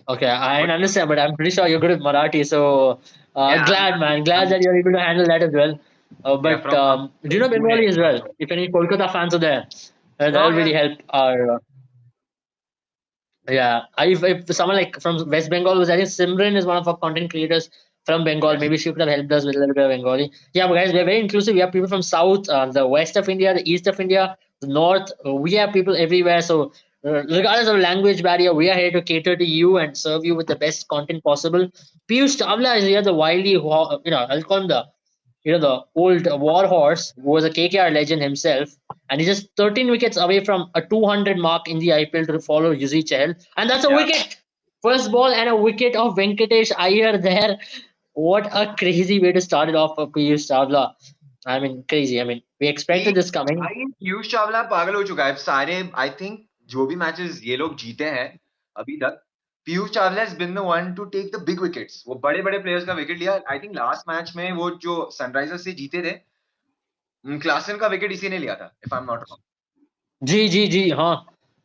Okay, I but understand, but I'm pretty sure you're good at Marathi, so या glad man, glad that you're able to handle that as well. But from do you know Pune, Bengali as well? If any Kolkata fans are there, that'll या really help our. Yeah, if someone like from West Bengal was, I think Simran is one of our content creators from Bengal. Yes, Maybe she could have helped us with a little bit of Bengali. Yeah, but guys, we're very inclusive. We have people from South, the West of India, the East of India, the North. We have people everywhere. So, regardless of language barrier, we are here to cater to you and serve you with the best content possible. Piyush Chawla is here, the wily, I'll call him the the old war horse who was a KKR legend himself, and he's just 13 wickets away from a 200 mark in the IPL to follow Yuzi Chahal, and that's a Yeah. wicket. First ball and a wicket of Venkatesh Iyer there. What a crazy way to start it off for Piyush Chawla. I mean, crazy. I mean, we He, expected this coming. भाई पीयूष चावला पागल हो चुका है सारे I think जो भी matches ये लोग जीते हैं अभी तक Piyush Chawla has been the one to take the big wickets वो बड़े बड़े प्लेयर्स का विकेट लिया आई थिंक लास्ट मैच में वो जो सनराइजर्स से जीते थे क्लासन का विकेट इसी ने लिया था if I am not wrong जी जी जी हाँ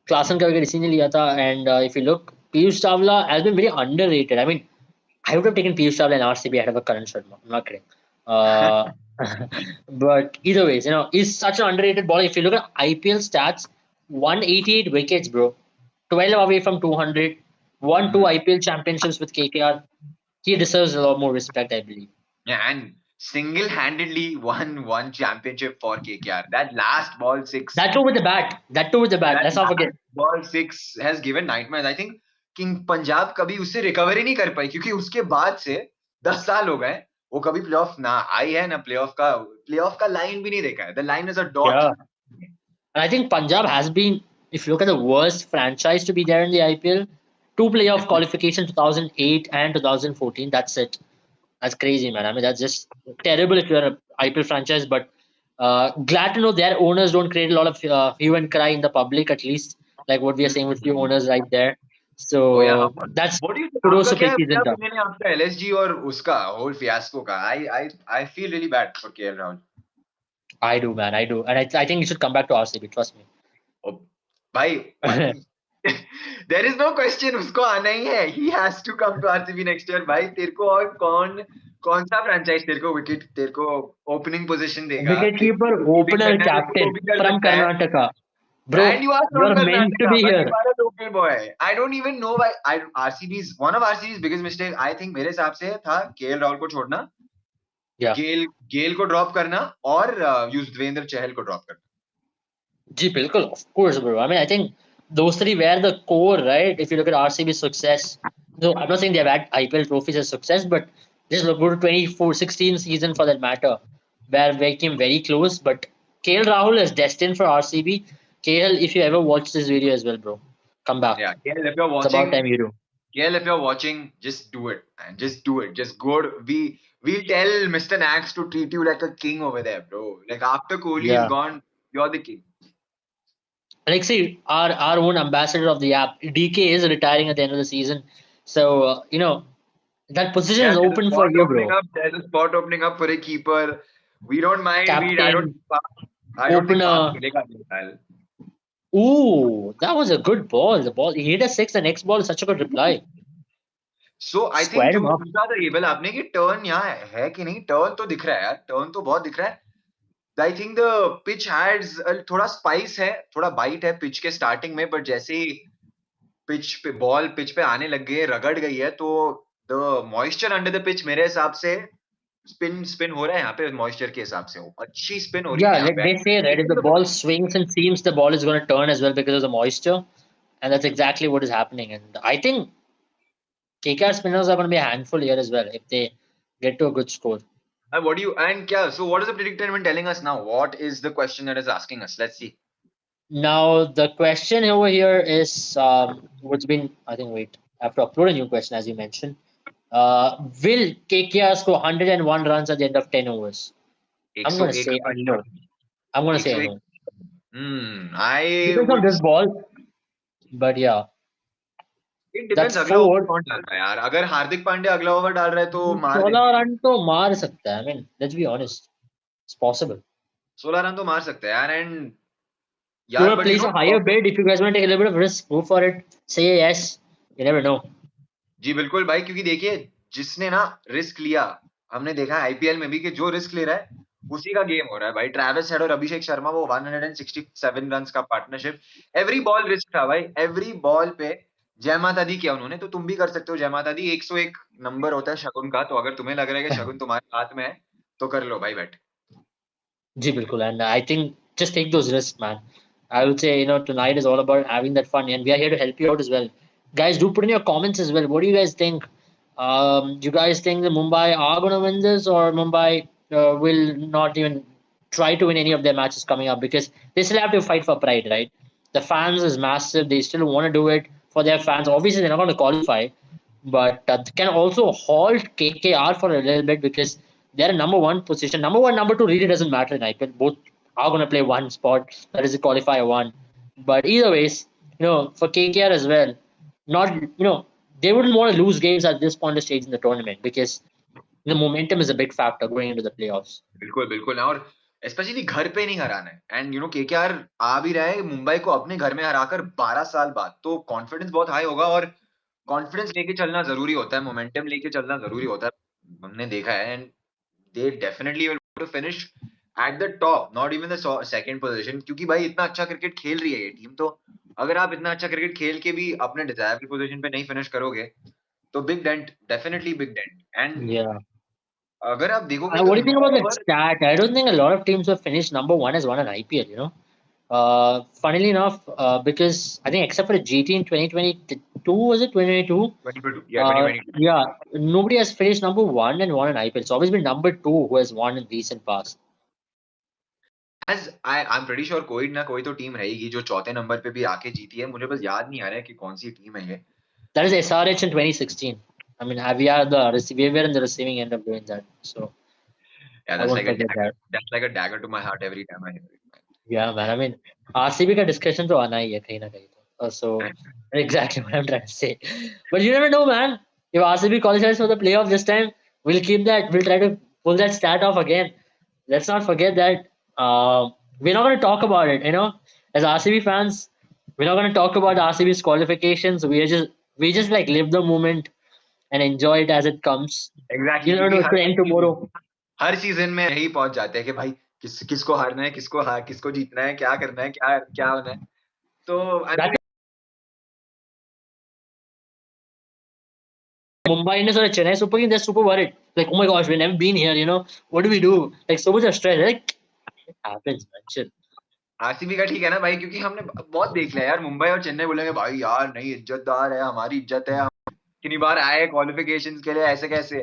क्लासन का विकेट इसी ने लिया था and if you look Piyush Chawla has been very underrated I mean I would have taken Piyush Chawla and RCB ahead of a Karan Sharma. I'm not kidding. But either ways, he's such an underrated bowler. If you look at IPL stats, 188 wickets, bro. 12 away from 200. Won two IPL championships with KKR. He deserves a lot more respect, I believe. Yeah, and single-handedly won one championship for KKR. That last ball six, That too with the bat. That too with the bat. that Let's not forget. last ball six has given nightmares. I think king Punjab कभी उससे recover ही नहीं कर पाई क्योंकि उसके बाद से 10 साल हो गए वो कभी प्लेऑफ ना आई है ना प्लेऑफ का लाइन भी नहीं देखा है the line is a dot Yeah. And I think Punjab has been, if you look at the worst franchise to be there in the IPL, two playoff qualification 2008 and 2014. That's it. That's crazy, man. I mean, that's just terrible if you're an IPL franchise. But glad to know their owners don't create a lot of hue and cry in the public, at least, like what we are saying with few owners right there. ओ या So that's what do you think kudos आपका to क्या Preeti क्या Zinta. Opinion है आपका LSG और उसका whole fiasco का I feel really bad for KL Rahul I do, man. I do. And I think you should come back to RCB. Trust me. ओ भाई देयर इज नो क्वेश्चन उसको आना ही है he has to come to RCB next year भाई तेरे को और कौन कौन सा फ्रेंचाइज तेरे को ओपनिंग पोजीशन देगा Wicket तेरे keeper, को कीपिंग opener, करना है तो वो captain भी कर from सकता है Karnataka. and Bro, you are from you're meant to Karnataka be but you here. are a local boy I don't even know why RCB's one of RCB's biggest mistake I think मेरे हिसाब से था KL Rahul को छोड़ना Yeah. गेल गेल को drop करना और युजवेंद्र चहल को ड्रॉप करना Gee, bilkul, of course, bro. I mean, I think those three were the core, right? If you look at RCB's success. So I'm not saying they've had IPL trophies as success, but just look go to 2016 season for that matter, where they came very close. But KL Rahul is destined for RCB. KL, if you ever watch this video as well, bro, come back. yeah KL if you're It's about watching time you do. KL, if you're watching, just do it, and just do it. Just go. We'll tell Mr. Nax to treat you like a king over there, bro. Like after Kohli is Yeah. gone, you're the king. Like, see, our own ambassador of the app, DK, is retiring at the end of the season. So, that position Yeah, is there's a open for spot you, opening bro. up. There's a spot opening up for a keeper. We don't mind. I don't. Captain, I don't think Park opener. खेलेगा this style. Ooh, that was a good ball. The ball he hit a six. The next ball is such a good reply. So I think Squared जो him up. पूछा था able आपने कि turn यहाँ है कि नहीं टर्न तो दिख रहा है यार टर्न तो बहुत दिख रहा है I think the pitch heads थोड़ा स्पाइस है थोड़ा बाइट है पिच के स्टार्टिंग में बट जैसे ही पिच पे आने लग गई रगड़ गई है तो the moisture under the pitch मेरे हिसाब से स्पिन स्पिन हो रहा है यहाँ पे मॉइस्चर के हिसाब से अच्छी स्पिन हो रही है Yeah, यहाँ like पे they say, right? If the ball swings and seems, the ball is going to turn as well because of the moisture, and that's exactly what is happening. And I think KKR spinners are going to be a handful here as well if they get to a good score. And what do you and क्या so what is the predictor even telling us now what is the question that is asking us let's see Now the question over here is what's been I think wait I have to upload a new question as you mentioned. Will KKR score 101 runs at the end of 10 overs? I'm going to 101 say a run no. I'm going to say a 101 no. I Depends on would this ball, but yeah, it that's depends अगला over four. कौन डाल रहा है यार अगर हार्दिक पांड्या अगला over डाल रहा है तो मार 16 देंगे रन तो मार सकता है. I mean, let's be honest. It's possible. 16 run तो मार सकते हैं यार एंड You यार want to but you place no a higher bid if you guys want to take a little bit of risk, go for it. Say yes. You never know. जी बिल्कुल भाई क्योंकि देखिए जिसने ना रिस्क लिया हमने देखा है आईपीएल में भी कि जो रिस्क ले रहा है उसी का गेम हो रहा है भाई ट्रेविस हेड और अभिषेक शर्मा वो 167 रन्स का पार्टनरशिप एवरी बॉल रिस्क था भाई एवरी बॉल पे जय माता दी किया उन्होंने तो तुम भी कर सकते हो जय माता दी 101 नंबर होता है शगुन का तो अगर तुम्हें लग रहा है कि शगुन तुम्हारे हाथ में है तो कर लो भाई बैट जी बिल्कुल. And I think just take those risks, man. I would say, tonight is all about having that fun, and we are here to help you out as well. Guys, do put in your comments as well. What do you guys think? Do you guys think that Mumbai are going to win this, or Mumbai will not even try to win any of their matches coming up because they still have to fight for pride, right? The fans is massive. They still want to do it for their fans. Obviously, they're not going to qualify, but can also halt KKR for a little bit because they're a number one position. Number one, number two really doesn't matter in IPL. Both are going to play one spot. That is the qualifier one. But either ways, for KKR as well, not they wouldn't want to lose games at this point of stage in the tournament because the momentum is a big factor going into the playoffs. बिल्कुल बिल्कुल ना, और specially घर पे नहीं हराना है। And KKR आ भी रहा है मुंबई को अपने घर में हराकर 12 साल बाद, तो कॉन्फिडेंस बहुत हाई होगा, और कॉन्फिडेंस लेके चलना जरूरी होता है, मोमेंटम लेके चलना जरूरी होता है, हमने देखा है। And they definitely will to finish at the top, not even the second position, क्योंकि भाई इतना अच्छा क्रिकेट खेल रही है ये टीम। तो अगर आप इतना अच्छा क्रिकेट खेल के भी अपने डिजायरेबल पोजीशन पे नहीं फिनिश करोगे, तो big dent, definitely big dent. And Yeah. अगर आप देखोगे तो What do you think no about that over, stat? I don't think a lot of teams who have finished number one has won an IPL, funnily enough, because I think except for the GT in 2022, was it 2022? 2022, yeah, 2022। Yeah, nobody has finished number one and won an IPL. It's always been number two who has won in recent past. As I am pretty sure कोई ना कोई तो team रहेगी जो चौथे number पे भी आके जीती है, मुझे बस याद नहीं आ रहा है कि कौन सी टीम है ये। That is SRH in 2016. I mean, we were in the receiving end of doing that, so Yeah, I won't forget that. that's like a dagger to my heart every time I hear it, Yeah, man. I mean, RCB का discussion तो आना ही है कहीं ना कहीं तो. So man. exactly what I'm trying to say. But you never know, man. If RCB qualifies for the playoff this time, we'll keep that. We'll try to pull that stat off again. Let's not forget that. We're not going to talk about it. As RCB fans, we're not going to talk about RCB's qualifications. We just like live the moment and enjoy it as it comes. Exactly, You never क्योंकि know, it could end tomorrow. Her season में यही पहुंच जाते हैं कि भाई किसको हारना है, किसको जीतना है, क्या करना है, क्या क्या होना है। तो आई That's think Mumbai Indians or a Chennai Super Kings, they're super worried. Like, oh my gosh, we've never been here, What do we do? Like, so much of stress. Like, it happens, man. Chill. RCB का ठीक है ना भाई, क्योंकि हमने बहुत देख लिया यार, मुंबई और चेन्नई बोलेंगे भाई यार नहीं, इज्जतदार है, हमारी इज्जत है, हम कितनी बार आए क्वालिफिकेशंस के लिए, ऐसे कैसे।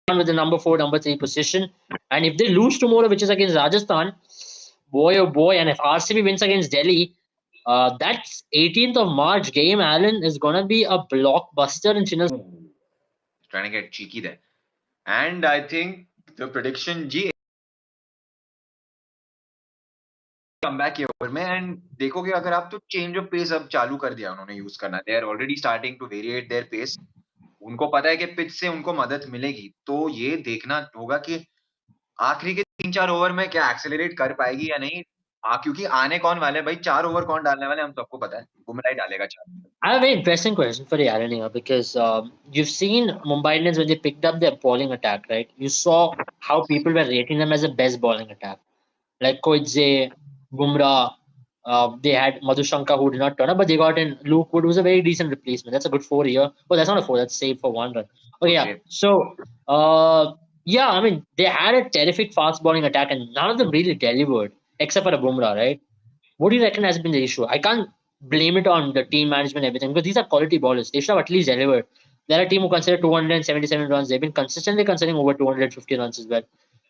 With the number four, number three position. And if they lose tomorrow, which is against Rajasthan, boy, oh boy, and if RCB wins against Delhi, that's 18th of March game, Alan, is going to be a blockbuster in Chennai. Trying to get cheeky there. And I think the prediction जी comeback के over में, and देखोगे अगर आप, तो change of pace अब चालू कर दिया उन्होंने यूज करना। They are already starting to variate their pace. उनको पता है कि पिच से उनको मदद मिलेगी, तो ये देखना होगा कि आखिरी के 3-4 ओवर में क्या एक्सेलरेट कर पाएगी या नहीं। क्योंकि आने कौन वाले हैं भाई, 4 ओवर कौन डालने वाले हैं हम सबको पता है, बुमराह ही डालेगा 4 over. I have a very interesting question for the Alan here because you've seen Mumbai Indians when they picked up their bowling attack, right? You saw how people were rating them as the best bowling attack. Like Koitze, Bumrah. They had Madhushanka who did not turn up, but they got in Luke Wood, who's a very decent replacement. That's a good 4 year. Oh, that's not a four. That's save for one run. Okay, good yeah. Save. So, yeah, I mean, they had a terrific fast bowling attack, and none of them really delivered except for a Bumrah, right? What do you reckon has been the issue? I can't blame it on the team management and everything because these are quality bowlers. They should have at least delivered. They're a team who consider 277 runs. They've been consistently considering over 250 runs as well.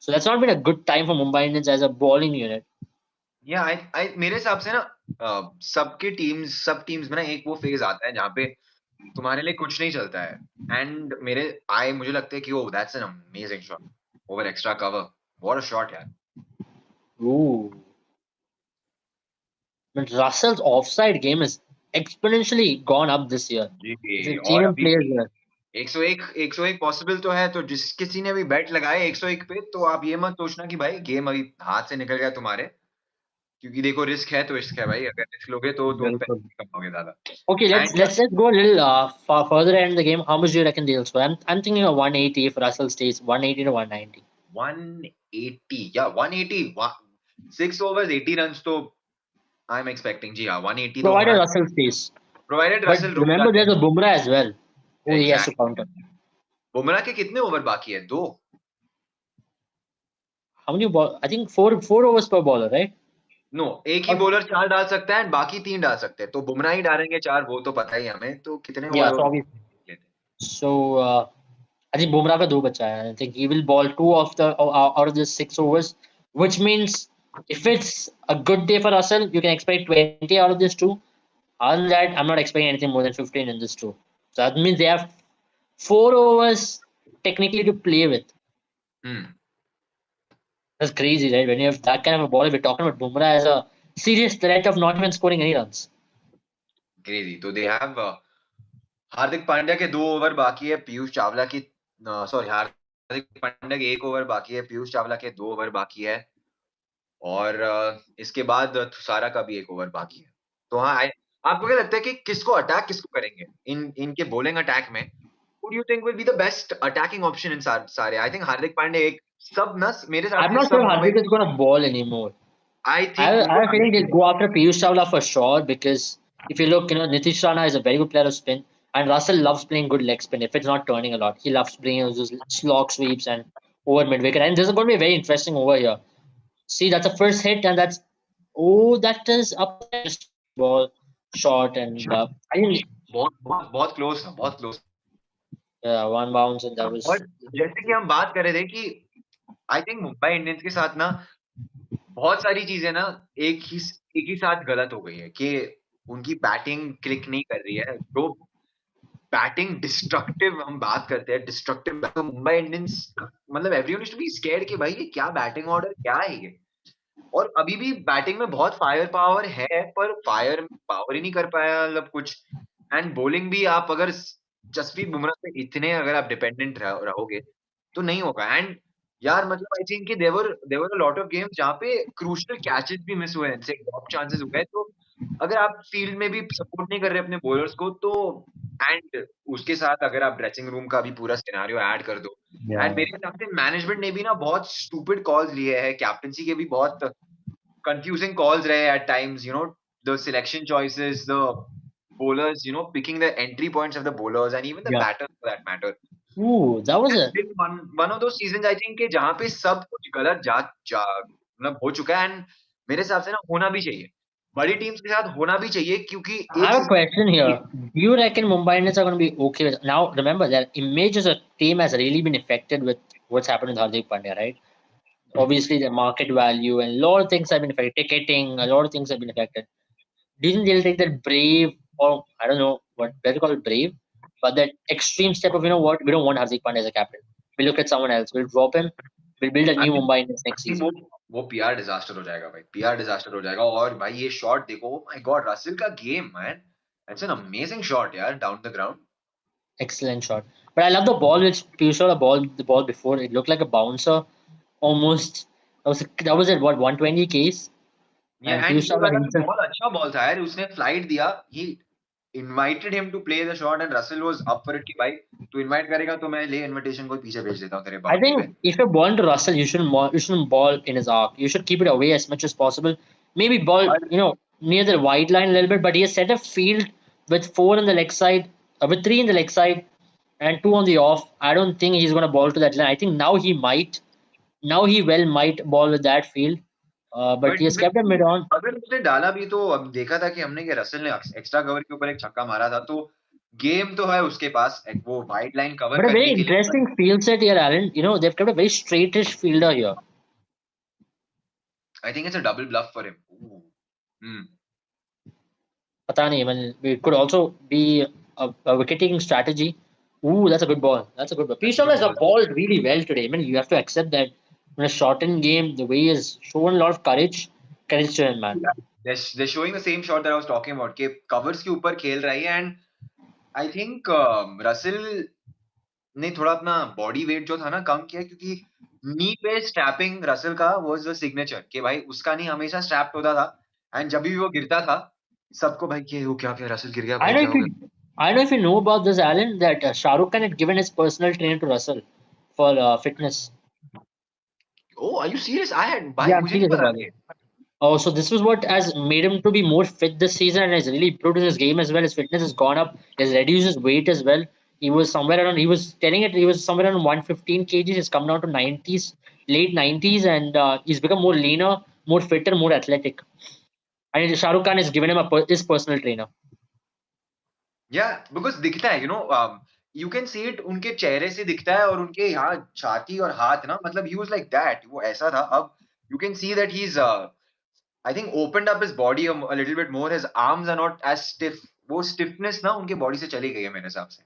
So that's not been a good time for Mumbai Indians as a bowling unit. या आई मेरे हिसाब से ना, सब teams में ना एक वो फेज आता है जहाँ पे तुम्हारे लिए कुछ नहीं चलता है। एंड मुझे लगता है कि ओ that's an amazing shot over extra cover, what a shot यार। Ooh. But Russell's offside game has exponentially gone up this year. If जी, you've seen और him अभी play as भी well. 101 पॉसिबल तो है, तो जिस किसी ने भी बेट लगाए 101 पे, तो आप ये मत सोचना कि भाई गेम अभी हाथ से निकल गया तुम्हारे, क्योंकि देखो रिस्क है तो रिस्क है भाई, अगर रिस्क लोगे तो तुम Bilkul. पैसे कमाओगे ज्यादा। Okay, let's and let's let's go a little far further in the game. How much do you reckon they'll score? I'm thinking of 180 if Russell stays 180 to 190. 180 या 180, 6 ओवर्स 80 रन्स, तो I am expecting जी हाँ 180 तो Provided होना, Russell stays. Provided But Russell रुक remember, जाते there's हैं। a Bumrah as well, who he has to counter. Exactly, Bumrah के कितने ओवर बाकी है, 2? How many ball? I think four overs per bowler, right? No, एक ही Or, बॉलर 4 डाल सकता है, बाकी 3 डाल सकते हैं, तो बुमराह ही डालेंगे 4, वो तो पता ही है हमें, तो कितने yeah, ओवर so obviously. लेते हैं। So I think Bumrah का दो बचा है. I think he will ball two of the out of the 6 overs, which means if it's a good day for Russell, you can expect 20 out of this two. Other than that, I'm not expecting anything more than 15 in this two. So that means they have 4 overs technically to play with. Hmm. That's crazy, right? When you have that kind of a ball, we're talking about Bumrah as a serious threat of not even scoring any runs. Crazy तो they have Hardik Pandya के 2 over बाकी है पीयूष चावला की sorry Hardik Pandya के 1 over बाकी है पीयूष चावला के 2 over बाकी है और इसके बाद थुसारा का भी 1 ओवर बाकी है तो हाँ आपको क्या लगता है कि किसको करेंगे इन इनके बॉलिंग अटैक में who do you think will be the best attacking option in सारे I think हार्दिक पांड्या एक सब ना मेरे हिसाब I'm से not sure सब if Mumbai Hardik is going to ball anymore. I I think I have a उनको feeling they'll go after Piyush Chawla for sure because if you look, Nitish Rana is a very good player of spin, and Russell loves playing good leg spin. If it's not turning a lot, he loves bringing those slog sweeps and over mid wicket. And this is going to be very interesting over here. See, that's a first hit, and that's that is upside just ball short, and I think बहुत बहुत बहुत close था बहुत close one bounce, and था that was. और जैसे कि हम बात कर रहे थे कि आई थिंक मुंबई इंडियंस के साथ ना बहुत सारी चीजें ना एक ही साथ गलत हो गई है कि उनकी बैटिंग क्लिक नहीं कर रही है जो बैटिंग डिस्ट्रक्टिव हम बात करते हैं डिस्ट्रक्टिव तो मुंबई इंडियंस मतलब एवरीवन टू बी स्कैर्ड कि भाई ये क्या बैटिंग ऑर्डर क्या है ये और अभी भी बैटिंग में बहुत फायर पावर है पर फायर पावर ही नहीं कर पाया मतलब कुछ एंड बॉलिंग भी आप अगर जसप्रीत बुमराह पे इतने अगर आप डिपेंडेंट रहोगे तो नहीं होगा एंड यार मतलब आई थिंक कि देवर अ लॉट ऑफ गेम्स जहाँ पे क्रूशियल कैचेस भी मिस हुए हैं इनसे ड्रॉप चांसेस हुए तो अगर आप फील्ड में भी सपोर्ट नहीं कर रहे अपने बॉलर्स को तो एंड उसके साथ अगर आप ड्रेसिंग रूम का भी पूरा सिनेरियो ऐड कर दो एंड Yeah. मेरे हिसाब से मैनेजमेंट ने भी ना बहुत स्टूपिड कॉल्स लिए हैं कैप्टनसी के भी बहुत confusing calls rahe at times, the selection choices, the bowlers, picking the entry points of the bowlers and even the Yeah. batters for that matter. Ooh, that was It's a been one of those seasons I think कि जहाँ पे सब कुछ गलत मतलब हो चुका है एंड मेरे हिसाब से ना होना भी चाहिए बड़ी टीम्स के साथ होना भी चाहिए क्योंकि I एक have a question season here. Do you reckon Mumbai Indians are going to be okay with now? Remember, their image as a team has really been affected with what's happened with Hardik Pandya, right? Obviously, the market value and a lot of things have been affected. Ticketing, a lot of things have been affected. Do you think they'll take that brave, or I don't know what better call it brave, but that extreme step of what we don't want Hardik Pandya as a captain. We look at someone else. We'll drop him. We'll build a I new think Mumbai Indians next I think season. वो PR disaster हो जाएगा भाई PR disaster हो जाएगा और भाई ये shot देखो माय गॉड रसिल का game man it's an amazing shot यार down the ground Excellent shot. But I love the ball which Piyush shot the ball before. It looked like a bouncer almost. That was at what 120 Ks या and and Piyush ये Chawla वाला भी himself. बहुत अच्छा ball था यार उसने flight दिया he invited him to play the shot and Russell was up for it कि भाई तू इनवाइट करेगा तो मैं ले इनविटेशन को पीछे भेज देता हूँ तेरे I बाउंड्री पे think if you're ball to Russell, you shouldn't ball in his arc. You should keep it away as much as possible. Maybe ball और near the wide line a little bit. But he has set a field with four on the leg side, with three in the leg side, and two on the off. I don't think he's going to ball to that line. I think now he might. Now he well might ball with that field. But but he has kept a mid on. अगर उसने डाला भी तो अब देखा था कि हमने कि रसेल ने एक्स्ट्रा कवर के ऊपर एक छक्का मारा था तो गेम तो है उसके पास एक वो wide line cover But a very करने के लिए interesting field set here, Alan. They've kept a very straightish fielder here. I think it's a double bluff for him पता नहीं, I mean, it could also be a wicket-taking strategy. Ooh, that's a good ball. That's a good ball. That's Pisham good has ball balled really well today. I mean, you have to accept that in a shortened game, the way he has shown a lot of courage to him, man. they're showing the same shot that I was talking about कि covers के ऊपर खेल रही है and I think Russell ने थोड़ा अपना body weight जो था ना कम किया क्योंकि नी पे स्ट्रैपिंग रसेल का वाज द सिग्नेचर कि भाई उसका नी हमेशा स्ट्रैप्ड होता था एंड जब भी वो गिरता था सबको भाई कि वो क्या क्या रसेल गिर गया I भाई don't क्या know हो if गया you, I don't know if you know about this, Alan, that Shah Rukh Khan had given his personal trainer to Russell for fitness. Oh are you serious I had भाई Yeah, I'm मुझे नहीं serious पता about था it. ये Oh, so this was what has made him to be more fit this season and has really improved his game as well. His fitness has gone up. He has reduced his weight as well. He was telling it, he was somewhere around 115 kgs. He's come down to 90s, late 90s, and he's become more leaner, more fitter, more athletic. And Shah Rukh Khan has given him his personal trainer. या because दिखता है you can see it उनके चेहरे से दिखता है और उनके यहाँ छाती और हाथ ना, मतलब ही वाज लाइक दैट, वो ऐसा था. अब you can see that he is I think opened up his body a little bit more, his arms are not as stiff. वो स्टिफनेस ना उनके बॉडी से चली गई है मेरे हिसाब से,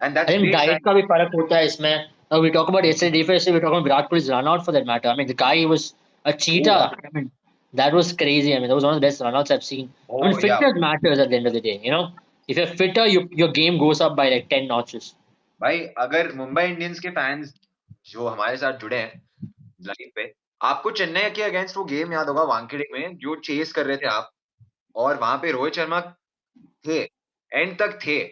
and I that's think great diet sign. का भी फर्क होता है इसमें. We talk about yesterday defense, we talk about Virat Kohli's run out for that matter. I mean, the guy was a cheetah. O I mean, that was crazy. I mean, that was one of the best runouts I've seen. I mean, ओ या fitness matters at the end of the day. You know, if you're fitter, your game goes up by like 10 notches. भाई, अगर Mumbai Indians के fans जो हमारे साथ जुड़े हैं live पे, आपको चेन्नई के अगेंस्ट वो गेम याद होगा वानखेड़े में जो चेस कर रहे थे आप, और वहां पे रोहित शर्मा थे, एंड तक थे,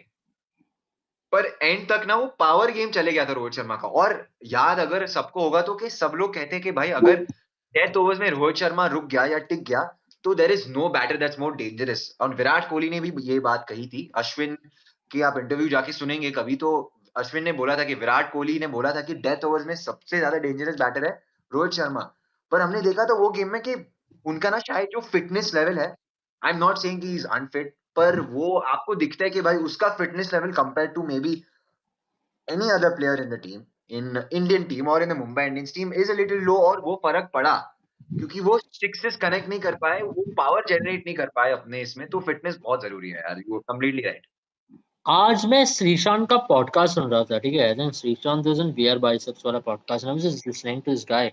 पर एंड तक ना वो पावर गेम चले गया था रोहित शर्मा का. और याद अगर सबको होगा तो कि सब लोग कहते हैं कि भाई अगर डेथ ओवर्स में रोहित शर्मा रुक गया या टिक गया तो there is no better that's more dangerous. और विराट कोहली ने भी ये बात कही थी. अश्विन की आप इंटरव्यू जाके सुनेंगे कभी, तो अश्विन ने बोला था कि विराट कोहली ने बोला था कि डेथ ओवर्स में सबसे ज्यादा डेंजरस बैटर है रोहित शर्मा. पर हमने देखा था वो गेम में कि उनका ना शायद जो फिटनेस लेवल है, I am not saying he is unfit, पर वो आपको दिखता है कि भाई उसका fitness level compare to maybe any other player in the team, in Indian team or in the Mumbai Indians team is a little low. और वो फर्क पड़ा क्योंकि वो सिक्सेस कनेक्ट नहीं कर पाए, वो पावर जनरेट नहीं कर पाए अपने इसमें. तो फिटनेस बहुत जरूरी है यार, यू कम्प्लीटली राइट. आज मैं श्रीशांत का पॉडकास्ट सुन रहा था, ठीक है? I think Sreesanth is in Beer Biceps वाला podcast, I was just listening to this guy.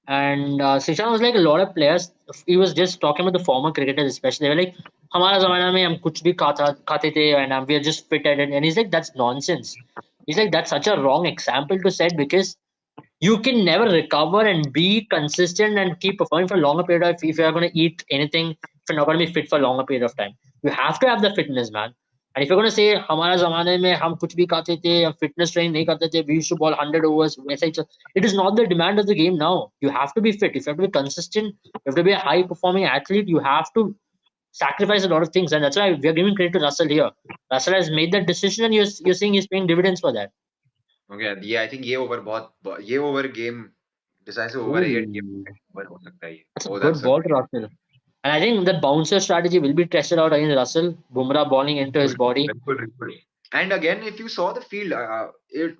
And Srishant was like a lot of players. He was just talking about the former cricketers, especially. They were like, हमारा ज़माना में हम कुछ भी खाते थे, and we are just fit at it. And he's like, that's nonsense. He's like, that's such a wrong example to set because you can never recover and be consistent and keep performing for a longer period of if you're going to eat anything, if you're not going to be fit for a longer period of time. You have to have the fitness, man. And if you're going to say हमारा ज़माने में हम कुछ भी खाते थे या fitness training नहीं करते थे, we used to ball 100 overs, वैसा ही it is not the demand of the game now. You have to be fit. If you have to be consistent, you have to be a high performing athlete, you have to sacrifice a lot of things. And that's why we are giving credit to Russell here. Russell has made that decision and you're seeing he's paying dividends for that. Okay, ये I think ये over ये over game decisive over है, ये Ooh. Game over हो सकता है ये. That's a oh good that's ball to Russell. And I think the bouncer strategy will be tested out against Russell. Bumrah balling into his body. बिल्कुल बिल्कुल. And again if you saw the field,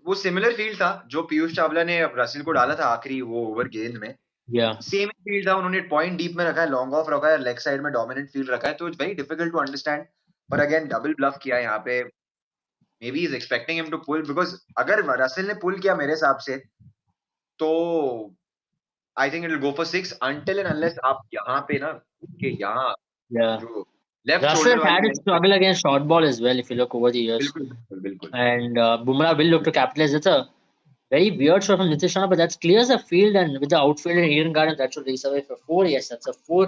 वो similar field था जो पीयूष चावला ने rustle को डाला था आखिरी वो ओवर गेंद में. Yeah. सेम फील्ड था, उन्होंने पॉइंट डीप में रखा है, लॉन्ग ऑफ रखा है, लेग साइड में डोमिनेंट फील्ड रखा है, तो it's very difficult to understand. पर अगेन डबल ब्लफ किया यहाँ पे. Maybe is expecting him to pull, because अगर रसिल ने पुल किया मेरे हिसाब से तो I think it will go for six until and unless आप यहाँ पे ना के यहाँ Yeah. जो लेफ्ट Russell शोल्डर has वाली had a लेग पे. struggle against short ball as well, if you look over the years. बिल्कुल बिल्कुल बिल्कुल. And Bumrah will look to capitalize. That's a very weird shot from Nitish Rana, but that's clears the field. And with the outfield and Eden Garden, that should race away for four. Yes, that's a four.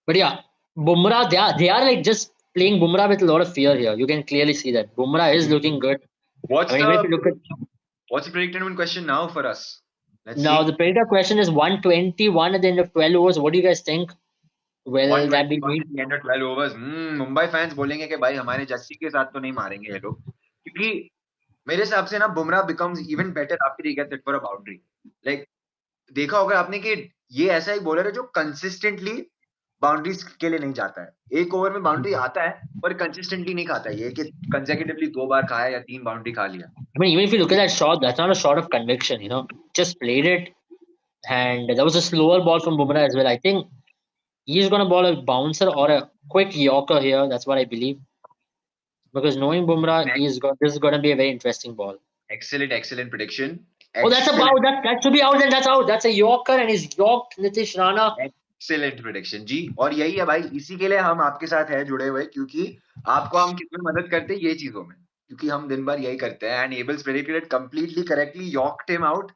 But yeah, Bumrah, they are like just playing Bumrah with a lot of fear here. You can clearly see that. Bumrah is looking good. I What's mean, even if the you look at what's the predicted win question now for us? Let's now, see. the Predator question is 121 at the end of 12 overs. What do you guys think? Will that be 121 me? at the end of 12 overs. Mumbai fans बोलेंगे कि भाई हमारे जस्सी के साथ तो नहीं मारेंगे ये लोग, क्योंकि मेरे हिसाब से ना Bumrah becomes even better after he gets it for a boundary. Like देखा होगा आपने कि ये ऐसा एक बॉलर है जो कंसिस्टेंटली बाउंड्रीज के लिए नहीं जाता है. एक ओवर में बाउंड्री आता है पर कंसिस्टेंटली नहीं खाता है, ये कि कंसेक्यूटिवली दो बार खाया या तीन बाउंड्री खा लिया. I mean, even if you look at that shot, that's not a shot of conviction. Just played it, and that was a slower ball from Bumrah as well. I think he's going to ball a bouncer or a quick Yorker here. That's what I believe. Because knowing Bumrah, this is going to be a very interesting ball. Excellent prediction. Oh, that's a bow. Excellent. That should be out. Then that's out. That's a Yorker, and he's Yorked Nitish Rana. Excellent prediction जी. और यही है भाई, इसी के लिए हम आपके साथ है जुड़े हुए, क्योंकि आपको हम कितनी मदद करते हैं ये चीजों में, क्योंकि हम दिन भर यही करते हैं. एंड एबल्स predicted completely correctly, yorked him out.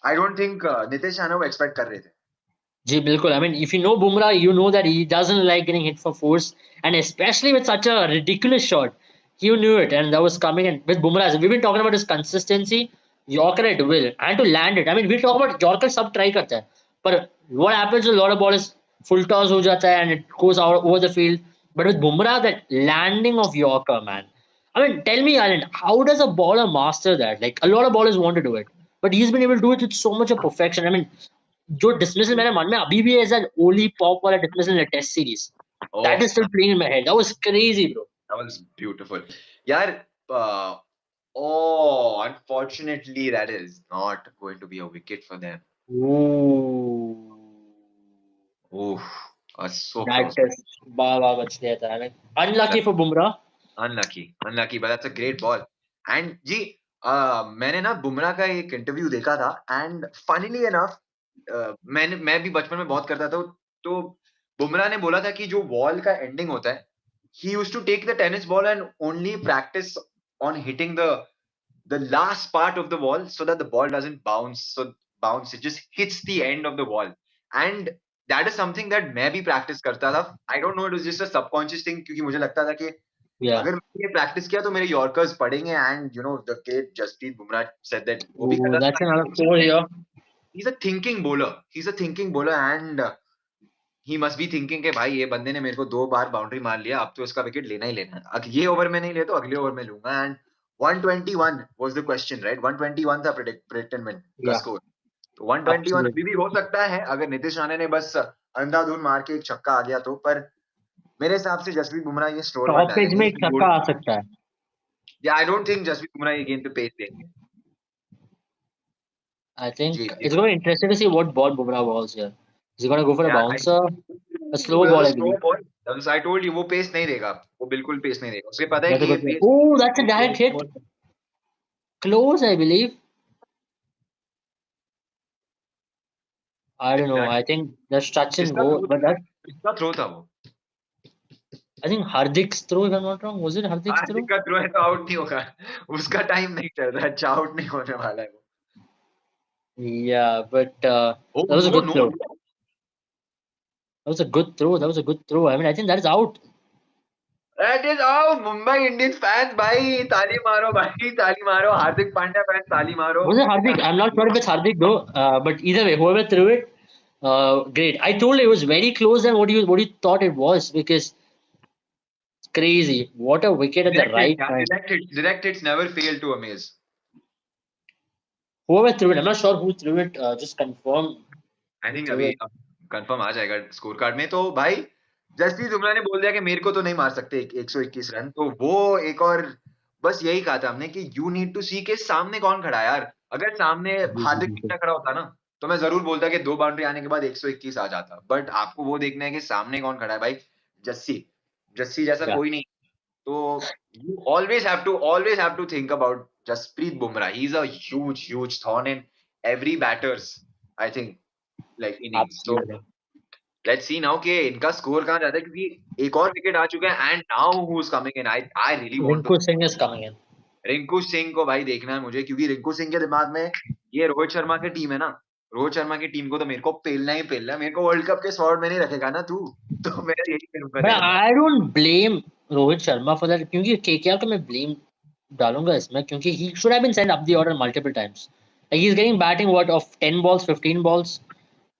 I don't think Nitish Rana वो एक्सपेक्ट कर रहे थे. Ji, bilkul. I mean, if you know Bumrah, you know that he doesn't like getting hit for force, and especially with such a ridiculous shot, you knew it, and that was coming. And with Bumrah, we've been talking about his consistency, Yorker at will, and to land it. I mean, we talk about Yorker sub try करता है, but what happens with a lot of ball is full toss हो जाता है and it goes out over the field. But with Bumrah, that landing of Yorker, man. I mean, tell me, Alan, how does a bowler master that? Like a lot of bowlers want to do it, but he's been able to do it with so much of perfection. I mean, जो dismissal मेरे मन में अभी भी है as Ollie Pope वाला dismissal in test series that oh, is still playing in my head that was crazy bro that was beautiful. यार Oh, unfortunately, that is not going to be a wicket for them. Ooh, Oof, so that close. is Baba bach gaya tha. I mean, unlucky That for Bumrah. unlucky, but that's a great ball. And जी, मैंने ना बुमराह का एक interview देखा था and funnily enough मैं भी बचपन में बहुत करता था तो बुमराह ने बोला था कि जो बॉल का एंडिंग होता है he used to take the tennis ball and only practice on hitting the last part of the wall so that the ball doesn't bounce, it just hits the end of the wall, and that is something that मैं भी practice करता था. I don't know, it was just a subconscious thing क्योंकि मुझे लगता था कि Yeah. अगर मैंने ये प्रैक्टिस किया तो मेरे यॉर्कर्स पड़ेंगे, and you know the kid Jasprit Bumrah said that वो भी Ooh, कर that's रहा another था. four here. He's a thinking bowler and he must be thinking कि भाई ये बंदे ने मेरे को 2 बार बाउंड्री मार लिया, अब तो इसका विकेट लेना ही लेना है, ये ओवर में नहीं ले तो अगले ओवर में लूंगा. And 121 was the question, right? 121 था प्रेडिक्टमेंट का Yeah, स्कोर. तो 121 absolutely. अभी भी हो सकता है अगर नीतीश राणे ने बस अंधाधुन मार के एक छक्का आ गया तो, पर मेरे हिसाब से जसप्रीत बुमराह ये स्टोर मत Stoppage डालेंगे. में एक छक्का आ सकता है. या I don't think Jasprit Bumrah ये गेम पे पेस देंगे. I जी think जी it's going to be interesting to see what ball Bumrah balls here. Is he going to go for a या bouncer? A slow ball, I slow believe. Ball, I told you वो pace नहीं देगा, वो बिल्कुल pace नहीं देगा, उसके पता है That's कि a ये good one. Pace. Oh, that's a direct hit. Close, I believe. I don't know. I think that's touch and किसका go. थ्रो But था? that, किसका थ्रो था वो? I think Hardik's throw, if I'm not wrong. Was it Hardik's Hardik throw? का throw है तो out नहीं होगा. उसका टाइम नहीं चल रहा है, अच्छा आउट नहीं होने वाला है वो. Yeah, but Oh that was a no good no throw. no. That was a good throw. That was a good throw. I mean, I think that is out. That is out. Mumbai Indians fans भाई ताली मारो, भाई ताली मारो. Hardik Pandya fans ताली मारो. Was it Hardik? I'm not sure if it's Hardik though. But either way, whoever threw it, great. I told you it was very close than what you thought it was because it's crazy. What a wicket at the Direct hits, right yeah. time. Direct hits never fail to amaze. Whoever threw it, I'm not sure who threw it. Just confirm I who think threw अभी it. Confirm आ जाएगा score card में. तो भाई जसप्रीत बुमराह ने बोल दिया कि मेरे को तो नहीं मार सकते 121 रन, तो वो एक और बस यही कहा था हमने कि यू नीड टू सी के सामने कौन खड़ा है यार. अगर सामने हार्दिक पांड्या खड़ा होता ना तो मैं जरूर बोलता कि 2 बाउंड्री आने के बाद 121 आ जाता, बट आपको वो देखना है कि सामने कौन खड़ा है भाई. जस्सी जस्सी जैसा Yeah, कोई नहीं. तो you always have to think about Jasprit Bumrah. He's a huge thorn in every batter's, I think, like innings. So absolutely. let's see now कि इनका स्कोर कहाँ जाता है क्योंकि एक और विकेट आ चुका है and now who is coming in. I really want to. Rinku Singh is coming in. Rinku Singh को भाई देखना है मुझे क्योंकि रिंकू सिंह के दिमाग में ये रोहित शर्मा की टीम है ना. रोहित शर्मा की टीम को तो मेरे को पेलना ही पेलना है. मेरे को वर्ल्ड कप के स्क्वाड में नहीं रखेगा ना तू, तो मैं यही करूंगा But तेरे साथ. I don't blame Rohit Sharma for that क्योंकि KKR को मैं blame डालूंगा इसमें क्योंकि he should have been sent up the order multiple times. Like he's getting batting what of 10 balls, 15 balls.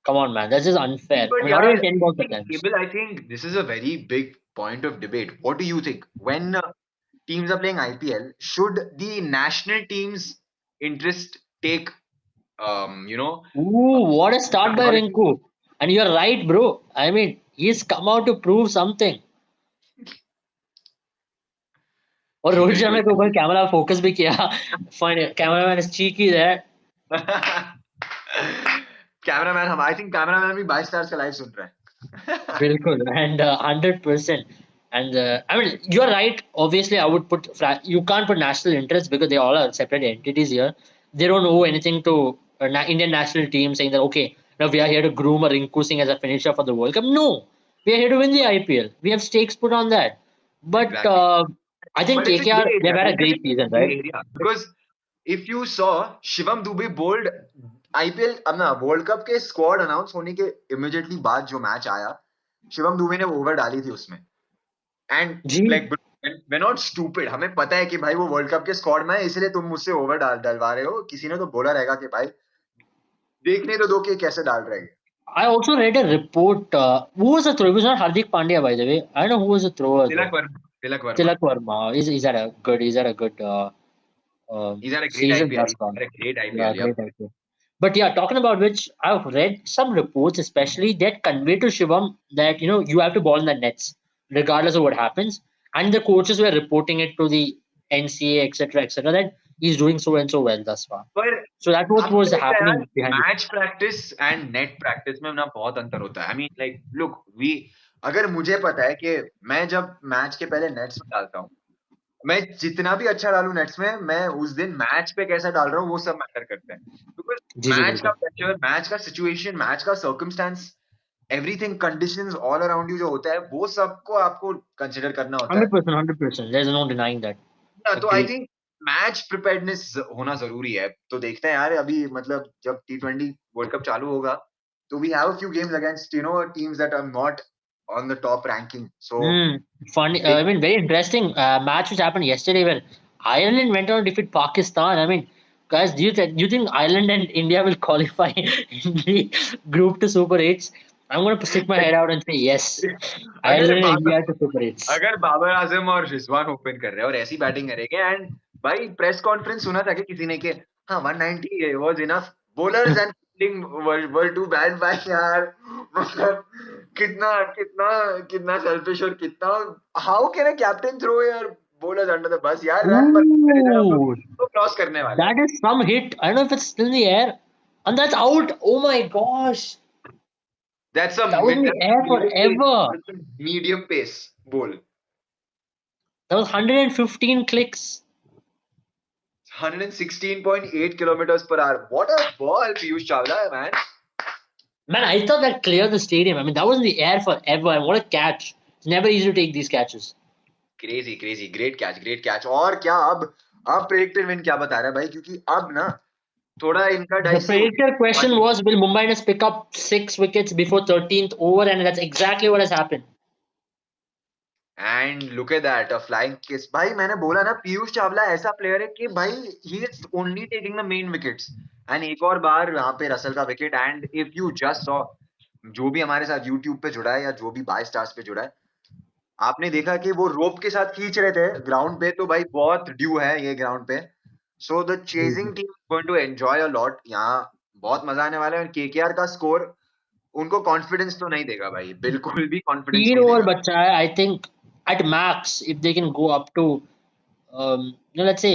Come on, man, that's just unfair. I But mean, not even yaar, 10 balls at times. Abel, I think this is a very big point of debate. What do you think? When teams are playing IPL, should the national teams' interest take, you know, Ooh, what a start by priority? Rinku. And you're right, bro. I mean, he's come out to prove something. और रोहित बिल्कुल. शर्मा के ऊपर camera focus भी किया. Fine, cameraman is cheeky there. Cameraman हम I think cameraman भी 22 stars का live सुन रहा है. Bilkul, and 100%. And I mean, you're right. Obviously, I would put you can't put national interests because they all are separate entities here. They don't owe anything to Indian national team saying that okay, now we are here to groom a Rinku Singh as a finisher for the World Cup. No, we are here to win the IPL. We have stakes put on that. But Exactly. I think But it's a KKR gray they've area. had a Don't you great think it's season, a right? gray area? Because if you saw Shivam Dubey bowled IPL अब ना world cup के squad announce होने के immediately बाद जो match आया, शिवम दुबे ने over डाली थी उसमें. एंड जी, लाइक we're not stupid. हमें पता है कि भाई वो वर्ल्ड कप के स्क्वाड में है इसलिए तुम मुझसे ओवर डलवा रहे हो. किसी ने तो बोला रहेगा कि भाई देखने तो दो कि कैसे डाल रहे हैं. I also read a report. Who was the thrower? It was not Hardik Pandya, by the way. I don't know who was the thrower though. Tilak Varma. Tilak Verma. Is that a good? Is that a good He's had a great season IPL. thus He's far? had a great Yeah, IPL. Yep. great idea. But yeah, talking about which, I've read some reports, especially that convey to Shivam that you have to ball in the nets, regardless of what happens. And the coaches were reporting it to the NCA, etc., etc. That he's doing so and so well thus far. पर So that what आपको was नहीं लगता यार happening behind it. Match practice and net practice में ना बहुत अंतर होता है? I mean like look we अगर मुझे पता है कि मैं जब मैच के पहले नेट्स में डालता हूँ, मैं जितना भी अच्छा डालूं नेट्स में, मैं उस दिन मैच पे कैसा डाल रहा हूँ वो सब मैटर करते हैं, बिकॉज जी जी मैच का बिल्कुल. प्रेशर, मैच का सिचुएशन, मैच का circumstance, everything, conditions all around you जो होता है वो सबको आपको कंसिडर करना होता है. 100%, 100%. There's no denying that. तो आई Agree. थिंक मैच प्रिपेयर्डनेस होना जरूरी है. तो देखते हैं यार अभी मतलब जब T20 वर्ल्ड कप चालू होगा तो we have a few games against teams that are not on the top ranking, so Hmm. Funny. I mean, very interesting match which happened yesterday where Ireland went on to defeat Pakistan. I mean, guys, do you think Ireland and India will qualify in the group to Super Eights? I'm gonna stick my head out and say yes. अगर Ireland and India to Super Eights. अगर बाबर आजम और Rizwan open कर रहे हैं और ऐसी batting करेंगे, and भाई प्रेस कॉन्फ्रेंस सुना था कि किसी ने कि हाँ 190 was enough, bowlers and fielding were too bad by यार. मतलब कितना कितना कितना सेल्फिश और कितना, how can a captain throw यार बॉलर्स अंडर द बस यार, रन बना इधर हम लोग Ooh, तो क्रॉस करने वाले हैं. that is some hit. I don't know if it's still in the air, and that's out. Oh my gosh, that's a that was in the air forever. Medium pace ball. That was 115 clicks. 116.8 kilometers per hour. What a ball, Piyush Chawla, man. Man, I thought that cleared the stadium. I mean, that was in the air forever. And what a catch. It's never easy to take these catches. Crazy crazy, great catch, great catch. और क्या अब predicted win क्या बता रहा है भाई, क्योंकि अब ना थोड़ा इनका The डाइसी हो predicted question गया. was, will Mumbai Indians pick up 6 wickets before 13th over? And that's exactly what has happened. And look at that, a flying kiss. भाई मैंने बोला ना पीयूष चावला ऐसा प्लेयर है कि भाई he is only taking the main wickets. And एक और बार वहां पे रसल का wicket, and if you just saw, जो भी हमारे साथ यूट्यूब पे जुड़ा है या जो भी बाय स्टार्स पे जुड़ा है, आपने देखा कि वो रोप के साथ खींच रहे थे ग्राउंड पे, तो भाई बहुत ड्यू है ये ग्राउंड पे. So the chasing team going to enjoy a lot. यहाँ बहुत मजा आने वाला है. केकेआर का स्कोर उनको कॉन्फिडेंस तो नहीं देगा भाई, बिल्कुल भी कॉन्फिडेंस Three नहीं over, देगा. but I think at max, if they can go up to, let's say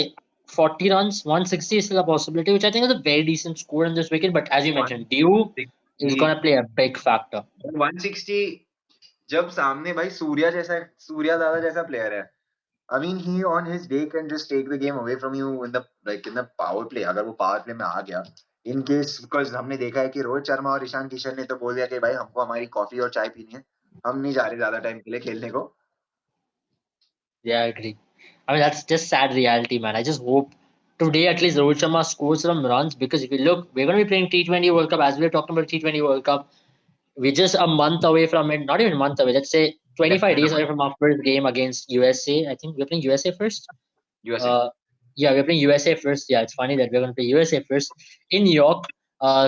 40 runs, 160 is still a possibility, which I think is a very decent score in this wicket. But as you mentioned, Dew is 160, going to play a big factor. 160 जब सामने भाई सूर्या दादा जैसा player है. I mean, he on his day can just take the game away from you in the power play. अगर वो power play में आ गया, in case, because हमने देखा है कि रोहित शर्मा और ईशान किशन ने तो बोल दिया कि भाई हमको हमारी कॉफी और चाय पीनी है, हम नहीं जा रहे ज्यादा टाइम के लिए खेलने को. Yeah, I agree. I mean, that's just sad reality, man. I just hope today at least Rohit Sharma scores some runs because if you look, we're going to be playing T20 World Cup as we are talking about T20 World Cup. We're just a month away from it, not even a month away. Let's say Less 25 than a days month. away from our first game against USA. I think we're playing USA first. USA. Uh, yeah, we're playing USA first. Yeah, it's funny that we're going to play USA first in New York.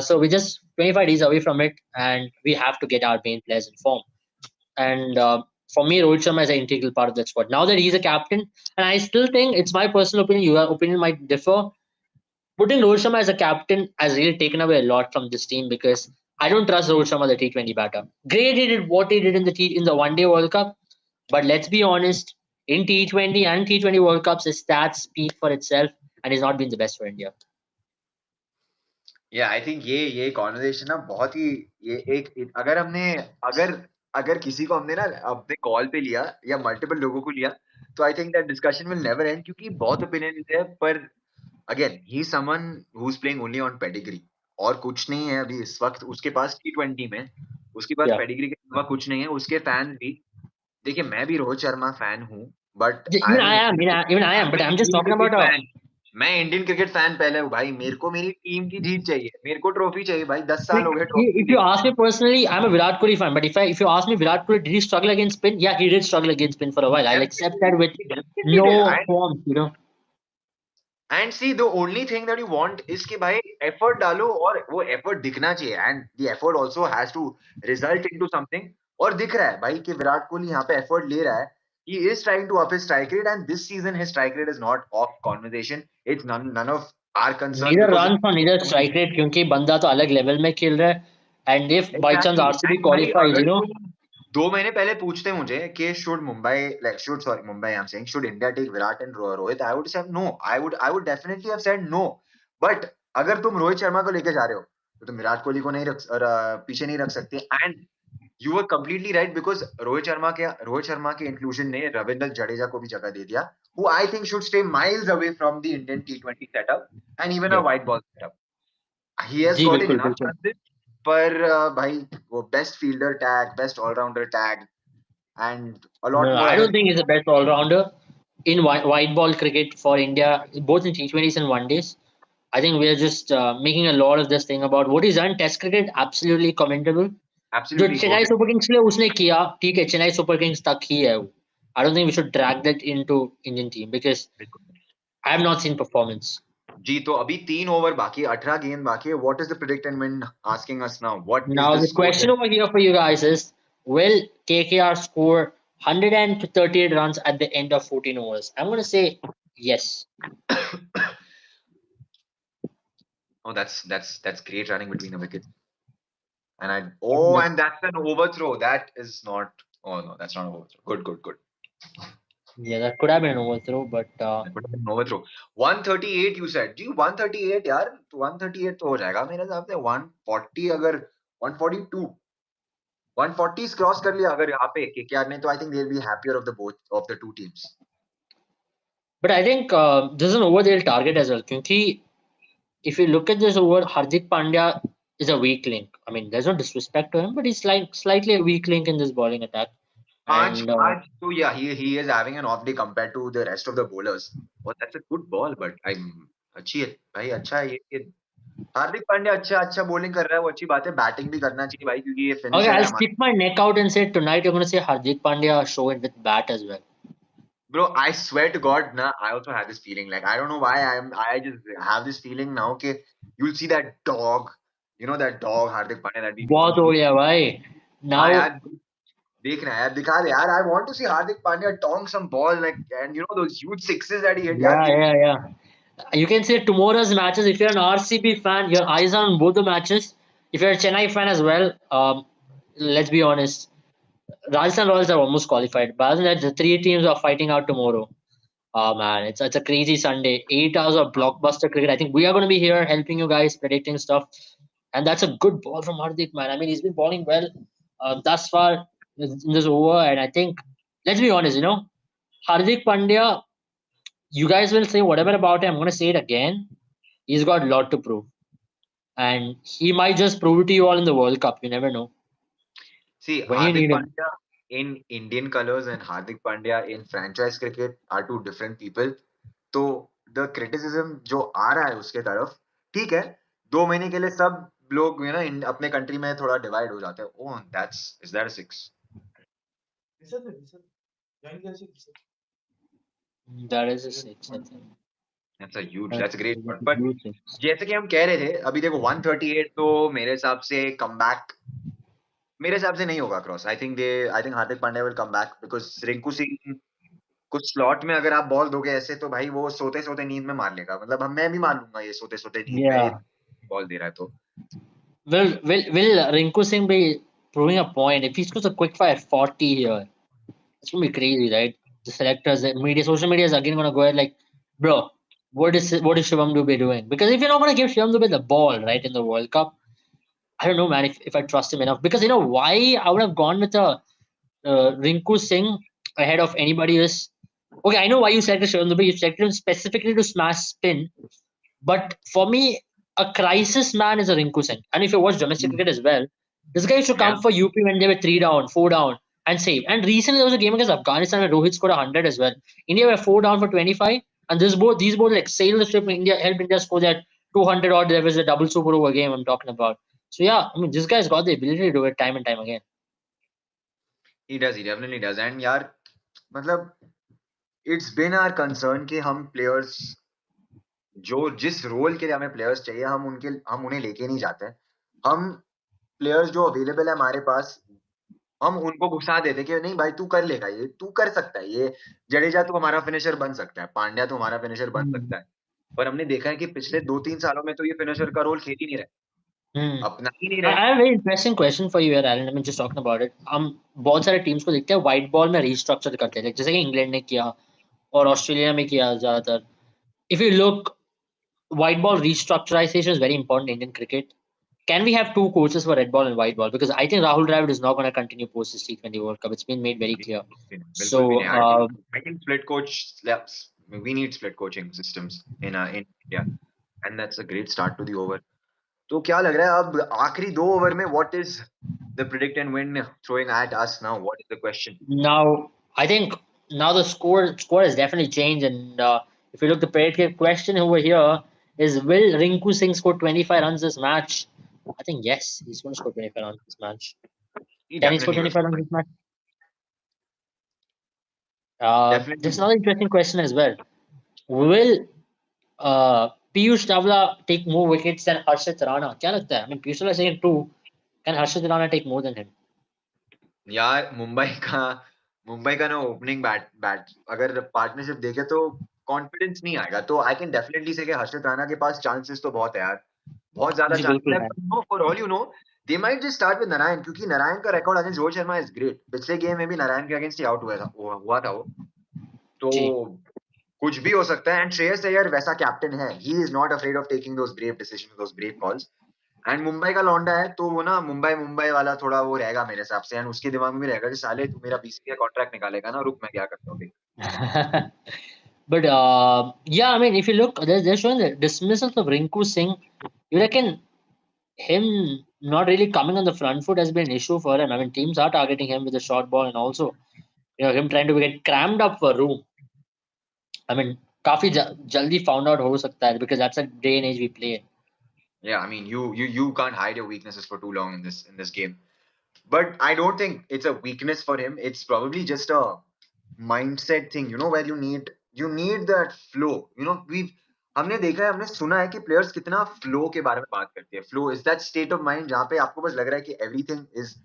So we're just 25 days away from it, and we have to get our main players in form. And for me, Rohit Sharma is an integral part of that squad. Now that he's a captain, and I still think it's my personal opinion, your opinion might differ. Putting Rohit Sharma as a captain has really taken away a lot from this team because I don't trust Rohit Sharma, the T20 batter. Great, he did what he did in the One Day World Cup, but let's be honest, in T20 and T20 World Cups, his stats speak for itself, and he's not been the best for India. या I think ये conversation ना बहुत ही, ये अगर हमने, अगर अगर किसी को हमने ना अपने कॉल पे लिया या मल्टीपल लोगों को लिया, तो I think that discussion will never and, क्योंकि बहुत ओपिनियन है. पर again he someone who is playing only on pedigree, और कुछ नहीं है अभी इस वक्त उसके पास T20 में. उसके पास Yeah. पेडिग्री के अलावा कुछ नहीं है. उसके फैन भी, देखिए मैं भी रोहित शर्मा फैन हूँ, but I Even am I an am, even I am, but I'm just Indian talking cricket about a. Fan. मैं इंडियन क्रिकेट फैन पहले हूँ भाई. मेरे को मेरी टीम की जीत चाहिए, मेरे को ट्रॉफी चाहिए भाई. 10 साल हो गए ट्रॉफी If नहीं you जीती. ask me personally, I'm a Virat Kohli fan. But if you ask me, Virat Kohli did he struggle against spin? Yeah, he did struggle against spin for a while. I'll accept that with He definitely did. no qualms. And see the only thing that you want is कि भाई effort डालो, और वो effort दिखना चाहिए, and the effort also has to result into something. और दिख रहा है भाई कि विराट कोहली यहाँ पे एफर्ट ले रहा है. He is trying to up his strike rate, and this season his strike rate is not of conversation. It's none of our concern, Neither because runs or neither strike rate क्योंकि बंदा तो अलग level में खेल रहा है. And if by chance exactly. RCB and भाई qualifies, अगर तुम 2 महीने पहले पूछते मुझे कि should Mumbai like should sorry Mumbai I am saying should India take Virat and Rohit, I would say no, I would definitely have said no. But अगर तुम रोहित शर्मा को लेके जा रहे हो तो तुम विराट कोहली को नहीं पीछे नहीं रख सकते। And you were completely right because Rohit Sharma के इंक्लूजन ने रविंद्र जडेजा को भी जगह दे दिया, who I think should stay miles away from the Indian टी20 setup and even a Yes. White ball setup. He has जी गॉट इन बिल्कुल इनफ बिल्कुल। रन, पर भाई वो best fielder tag, best all rounder tag and a No, lot no, more I ahead. don't think he's the best all rounder in white ball cricket for India, both in T20s and one days. I think we're just making a lot of this thing about what he's done. Test cricket, absolutely commendable. जो Absolutely Chennai goated. Super Kings के लिए उसने किया, ठीक है, Chennai super Kings तक ही है वो. I don't think we should drag that into Indian team because I have not seen performance. जी तो अभी 3 ओवर बाकी, 18 गेंद बाकी है. What is the predicament asking us now? What is Now the the score? question over here for you guys is: will KKR score 138 runs at the end of 14 overs? I'm going to say yes. Oh, that's great running between the wickets. And I I think oh, that's, and that's an overthrow. That is not. Oh no, that's not an overthrow. Good, good, good. yeah, that could have been an overthrow, but That would have been an overthrow. 138 you said. जी 138 यार, 138 तो हो जाएगा मेरे हिसाब से. 140 अगर 142 140 cross कर लिया अगर यहाँ पे केकेआर ने, तो I think they will be happier of the both of the two teams. I think this is an over they'll target as well. Because if you look at this over, Hardik Pandya is a weak link. I mean, there's no disrespect to him, but he's like slightly a weak link in this bowling attack. आज And आज तो yeah, he is having an off day compared to the rest of the bowlers. Well, that's a good ball, but I'm अच्छी है भाई, अच्छा है ये हार्दिक पांड्या अच्छा अच्छा बॉलिंग कर रहा है, वो अच्छी बात है. बैटिंग भी करना चाहिए भाई क्योंकि ये okay, फिनिशर I'll है हमारा. stick my neck out and say tonight you're going to say Hardik Pandya show it with bat as well. Bro, I swear to God, na, I also have this feeling. Like I don't know why I just have this feeling now. Okay, you'll see that dog, that dog Hardik Pandya that we बहुत हो गया भाई. हाँ Now, यार, देखना है यार, दिखा दे यार. I want to see Hardik Pandya tong some ball like, and those huge sixes that he hit यार. yeah, yeah, yeah. You can say tomorrow's matches. If you're an RCB fan, your eyes are on both the matches. If you're a Chennai fan as well, let's be honest, Rajasthan Royals are almost qualified. But other than that, the three teams are fighting out tomorrow. Oh man, it's a crazy Sunday. 8 hours of blockbuster cricket. I think we are going to be here helping you guys predicting stuff, and that's a good ball from Hardik, man. I mean, he's been bowling well thus far in this over, and I think let's be honest, Hardik Pandya. You guys will say whatever about him. I'm going to say it again. He's got a lot to prove, and he might just prove it to you all in the World Cup. You never know See, when you Hardik need him. Pandya in Indian colors and Hardik Pandya in franchise cricket are two different people. तो the criticism जो आ रहा है उसके तरफ, ठीक है, 2 महीने के लिए सब लोग अपने कंट्री में थोड़ा डिवाइड हो जाते हैं. Oh, that's is that a six? That is a six, I think. That's a great one. That's a but huge six. जैसे कि हम कह रहे थे अभी, देखो 138 तो मेरे हिसाब से कमबैक, मेरे हिसाब से नहीं होगा cross. I think Hardik Pandya will come back because Rinku Singh कुछ स्लॉट में अगर आप बॉल दोगे ऐसे, तो भाई वो सोते सोते नींद में मार लेगा. मतलब हम मैं भी मार लूंगा ये सोते सोते नींद में, ये Yeah. बॉल दे रहा है तो. Will Rinku Singh be proving a point if he scores a quick fire 40 here? It's gonna be crazy, right? The selectors, the media, social media is again gonna go ahead like, bro, what is Shivam Dubey doing? Because if you're not gonna give Shivam Dubey the ball, right, in the World Cup, I don't know, man, if I trust him enough. Because you know why I would have gone with a Rinku Singh ahead of anybody is okay. I know why you selected Shivam Dubey. You selected him specifically to smash spin. But for me, a crisis man is a Rinku Singh. And if you watch domestic cricket as well, this guy used to Yeah. come for UP when they were 3 down, 4 down, and save. And recently there was a game against Afghanistan where Rohit scored 100 as well. India were 4 down for 25, and these both like sailed the ship. India helped India score that 200 odd. There was a double super over game I'm talking about. So yeah, I mean this guy's got the ability to do it time and time again. He definitely does. And यार, मतलब it's been our concern कि हम players, जो जिस role के लिए हमें players चाहिए, हम उन्हें लेके नहीं जाते हैं. हम प्लेयर्स जो अवेलेबल है हमारे पास, हम उनको घुसा देते कि नहीं भाई, तू कर लेगा, ये तू कर सकता है, ये जडेजा तू हमारा फिनिशर बन सकता है, पांड्या तू हमारा फिनिशर बन सकता है. पर हमने देखा है कि पिछले 2-3 सालों में तो ये फिनिशर का रोल खेल ही नहीं रहा. अपना ही नहीं I रहे। I have a very interesting question for you here, Alan. I mean, just talking about it. हम बहुत सारे टीम्स को देखते हैं व्हाइट बॉल में रीस्ट्रक्चर करते हैं, जैसे कि इंग्लैंड ने किया और ऑस्ट्रेलिया में किया ज्यादातर. If you look, white ball restructurization is very important in Indian cricket. Can we have two coaches for red ball and white ball? Because I think Rahul Dravid is not going to continue post this T20 World Cup. It's been made very clear. So, बिल्कुल भी नहीं। I think split coach slaps. We need split coaching systems in India, and that's a great start to the over. तो क्या लग रहा है अब आखिरी 2 ओवर में? What is the predict and win throwing at us now? What is the question? now I think now the score has definitely changed. And if you look, the predictive question over here is, will Rinku Singh score 25 runs this match? I think yes, he's going to score 25 runs this match. He Can he score definitely will. 25 runs this match? Definitely. There's another interesting question as well. Will Piyush Chawla take more wickets than Harshit Rana? क्या लगता है? I mean, Piyush Chawla is saying two. Can Harshit Rana take more than him? यार मुंबई का ना opening bat अगर partnership देखे तो confidence नहीं आएगा। तो आई कैन डेफिनेटली से कि हर्षित राणा के पास चांसेस तो बहुत है यार, बहुत ज्यादा जी चांसेस बिल्कुल है। है. No, for all you know, they might just start with Narine, क्योंकि नारायण का record against Rohit Sharma is great. पिछले गेम में भी नारायण के अगेंस्ट ही आउट हुआ था वो। तो जी. कुछ भी हो सकता है। एंड श्रेयस अय्यर वैसा कैप्टन है, he is not afraid of taking those brave decisions, those brave calls. And Mumbai का लौंडा है तो वो ना मुंबई मुंबई वाला थोड़ा वो रहेगा मेरे हिसाब से। एंड उसके दिमाग में भी रहेगा कि साले तू मेरा बीसीसीआई का कॉन्ट्रैक्ट निकालेगा ना, रुक मैं क्या करता हूँ देख। But yeah, I mean, if you look, they're showing the dismissals of Rinku Singh. You reckon him not really coming on the front foot has been an issue for him? I mean, teams are targeting him with a short ball, and also him trying to get crammed up for room. I mean, काफी जल्दी found out हो सकता है, because that's a day and age we play in. Yeah, I mean you can't hide your weaknesses for too long in this game. But I don't think it's a weakness for him. It's probably just a mindset thing, where you need that flow. हमने देखा है, हमने सुना है कि players कितना flow के बारे में बात करते हैं। Flow is that state of mind जहाँ पे आपको बस लग रहा है कि everything is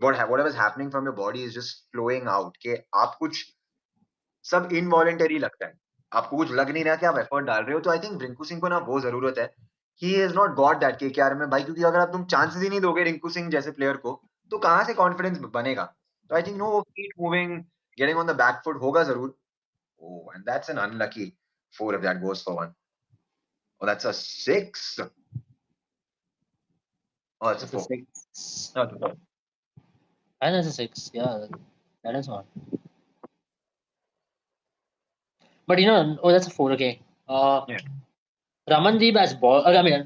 whatever is happening from your body is just flowing out, कि आप कुछ सब इनवॉलेंटरी लगता है, आपको कुछ लग नहीं रहा कि आप एफर्ट डाल रहे हो। तो आई थिंक रिंकू सिंह को ना वो जरूरत है। He is not got that के आर में भाई, क्योंकि अगर आप तुम चांसेस ही नहीं दोगे रिंकू सिंह जैसे प्लेयर को, तो कहाँ से कॉन्फिडेंस बनेगा? तो आई थिंक नो, वो feet moving, getting on the back foot होगा जरूर। Oh, and that's an unlucky four if that goes for one. Oh, that's a six. Oh, that's a That's a four. six. That's a four. And that's a six. Yeah, that is one. But oh, that's a four. Okay. Yeah. Ramandeep has ball. I mean,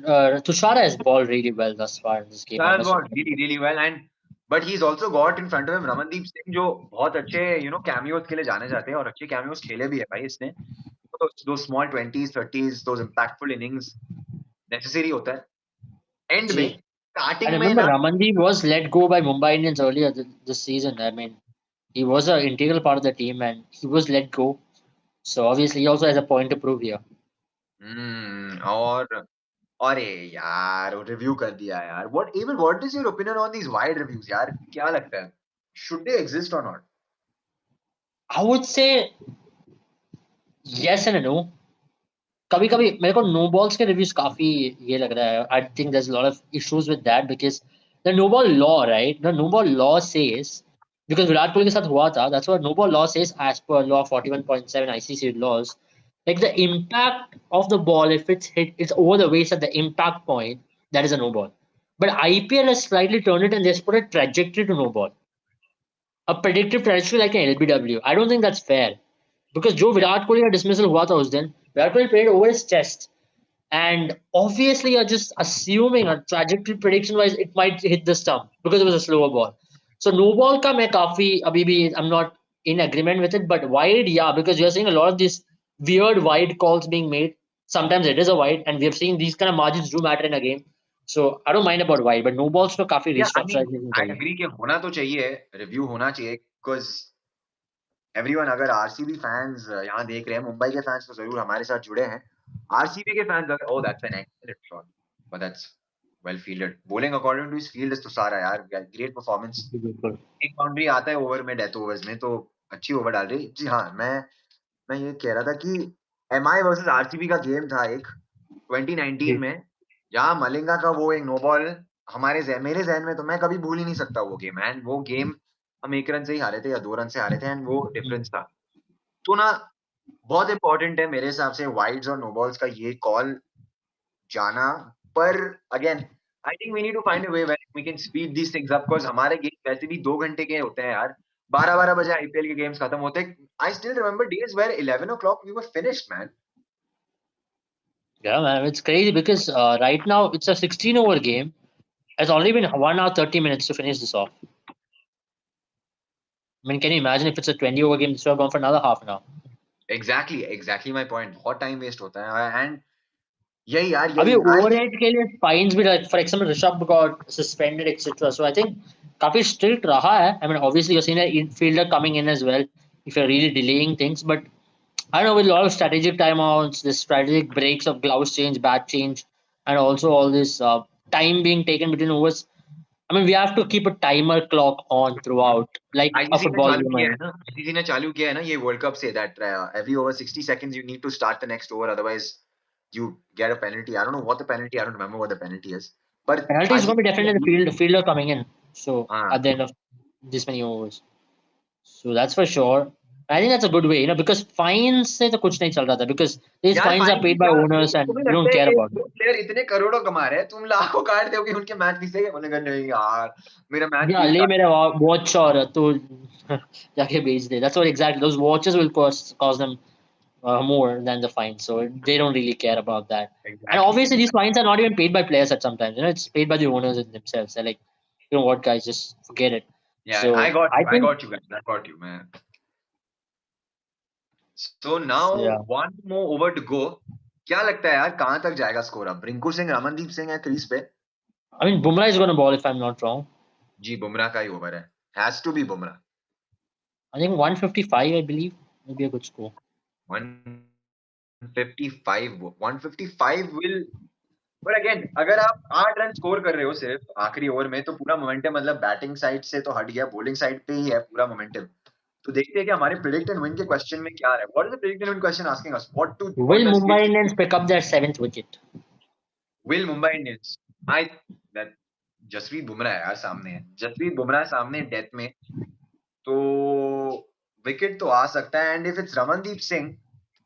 Tushara has ball really well thus far in this game. I That must was admit. really really well, and but he's also got in front of him Ramandeep Singh, जो बहुत अच्छे cameos के लिए जाने जाते हैं, और अच्छे कैमियोज खेले भी है भाई इसने। तो those small 20s 30s, those impactful innings necessary होता है एंड में, Gee. I स्टार्टिंग में remember ना। Ramandeep was let go by Mumbai Indians earlier this season. I mean, he was an integral part of the team and he was let go. So obviously, he also has a point to prove here. और अरे यार review कर दिया यार। What is your opinion on these wide reviews यार? क्या लगता है, शुड दे एग्जिस्ट और not? I would say yes and a no. कभी कभी मेरे को नो बॉल्स के रिव्यूज काफी ये लग रहा है. I think there is lot of issues with that, because the no ball law, right? The no ball law says, because Virat Kohli के साथ हुआ था, that's what no ball law says as per law 41.7 ICC laws. Like the impact of the ball, if it's over the waist at the impact point, that is a no ball. But IPL has slightly turned it and they've put a trajectory to no ball, a predictive trajectory like an LBW. I don't think that's fair, because जो विराट कोहली का dismissal हुआ था उस दिन, Virat Kohli played over his chest. And obviously, you're just assuming a trajectory prediction wise, it might hit the stump because it was a slower ball. So no ball ka main kafi abhi bhi I'm not in agreement with it, but wide, yeah, because you're seeing a lot of these weird wide calls being made. Sometimes it is a wide, and we have seen these kind of margins do matter in a game. So I don't mind about wide, but no balls to kafi या I mean restructurization आई चाहिए. Agree कि होना तो चाहिए, review होना चाहिए, because everyone, अगर RCB fans यहाँ देख रहे हैं, मुंबई के फैंस तो जरूर हमारे साथ जुड़े हैं। आरसीबी के फैंस अगर, oh that's an excellent shot, but that's well fielded, bowling according to his field is तो सारा यार, ग्रेट परफॉर्मेंस। बिल्कुल. एक बाउंड्री आता है ओवर में, डेथ ओवर्स में, तो अच्छी ओवर डाल रही। जी हाँ, मैं ये कह रहा था कि एमआई वर्सेस आरसीबी का गेम था एक 2019 जी. में, या मलिंगा का वो एक नो बॉल मेरे जहन में तो मैं कभी भूल ही नहीं सकता वो गेम। एंड वो गेम हम 1 रन से ही हारे थे या 2 रन से हारे थे एंड वो Hmm. डिफरेंस था। तो ना बहुत इंपॉर्टेंट है मेरे हिसाब से वाइड्स और नो बॉल्स का ये कॉल जाना। पर again I think we need to find a way where we can speed these things up because हमारे गेम वैसे भी 2 घंटे के होते हैं यार। 12-12 बजे आईपीएल के गेम्स खत्म होते हैं। I still remember days where 11 o'clock we were finished man. Yeah, man, it's crazy because right now it's a 16 over game. It's already been 1 hour 30 minutes to finish this off. I mean, can you imagine if it's a 20 over game? This would have gone for another half an hour. Exactly my point. बहुत time waste होता है and यही यार अभी यही आई overhead के लिए fines भी like for example Rishabh got suspended etcetera so I think काफी स्ट्रिक्ट रहा है I mean obviously you seen a fielder coming in as well if you're really delaying things but I don't know with a lot of strategic timeouts this strategic breaks of gloves change bat change and also all this time being taken between overs I mean we have to keep a timer clock on throughout like a ICC ने football चालू game किया I है mean ना। ICC ने चालू किया है ना ये world cup say that every over 60 seconds you need to start the next over otherwise you get a penalty। I don't know what the penalty, I don't remember what the penalty is, but penalty is going to be ICC definitely the fielder coming in so हाँ at the end of this many overs. So that's for sure. I think that's a good way, because fines से तो कुछ नहीं चल रहा था because these यार fines are fine paid by क्या owners and तुम्हें we don't लगता है care ये about it. दो प्लेयर इतने करोड़ों कमा रहे हैं तुम लाखों काट दोगे उनके मैच किसे बोले नहीं यार मेरा मैच Yeah, फीस ले काट। मेरा watch और तू जाके बेच दे. That's what exactly. Those watches will cost them more than the fine, so they don't really care about that. And exactly obviously, these fines are not even paid by players at sometimes. It's paid by the owners themselves. They're like, you know what, guys, just forget it. यार So I I think, got you guys, I got you मैं। So now yeah. One more over to go. क्या लगता है यार कहां तक जाएगा score? अब रिंकू सिंह रमनदीप सिंह है क्रीज पे। I mean, Bumrah is going to ball if I'm not wrong. जी बुमराह का ही ओवर है। Has to be Bumrah. I think 155, I believe, maybe a good score. 155 155 will. पर अगेन अगर आप 8 रन स्कोर कर रहे हो सिर्फ आखिरी ओवर में तो पूरा मोमेंटम मतलब बैटिंग साइड से तो हट गया, बॉलिंग साइड पे ही है पूरा मोमेंटम। तो देखते हैं कि हमारे प्रेडिक्ट एंड विन के क्वेश्चन में क्या है। What is the predict and win question asking us? What Will does Mumbai Indians pick up their seventh wicket? Will Mumbai Indians I that Jasprit Bumrah है यार सामने है, जसप्रीत बुमराह सामने डेथ में तो विकेट तो आ सकता है। And if it's Ramandeep Singh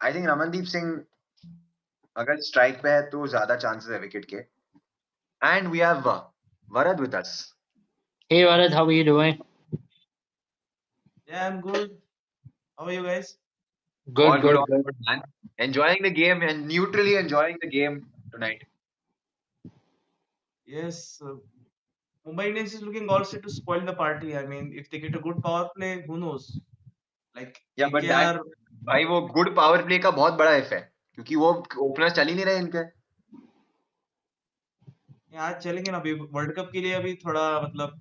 I think Ramandeep Singh अगर स्ट्राइक पे है तो ज्यादा चांसेस है विकेट के। And we have Varad with us. Hey, Varad, how are you doing? Yeah, I'm good. How are you guys? Good, All good, good. good, man. Enjoying the game and neutrally enjoying the game tonight. Yes, Mumbai Indians is looking all set to spoil the party. I mean, if they get a good power play, who knows? Like Yeah, but that KKR, भाई वो good power play का बहुत बड़ा if है क्योंकि वो opener चल ही नहीं रहे इनके। yeah, आज चलेंगे ना अभी वर्ल्ड कप के लिए अभी थोड़ा मतलब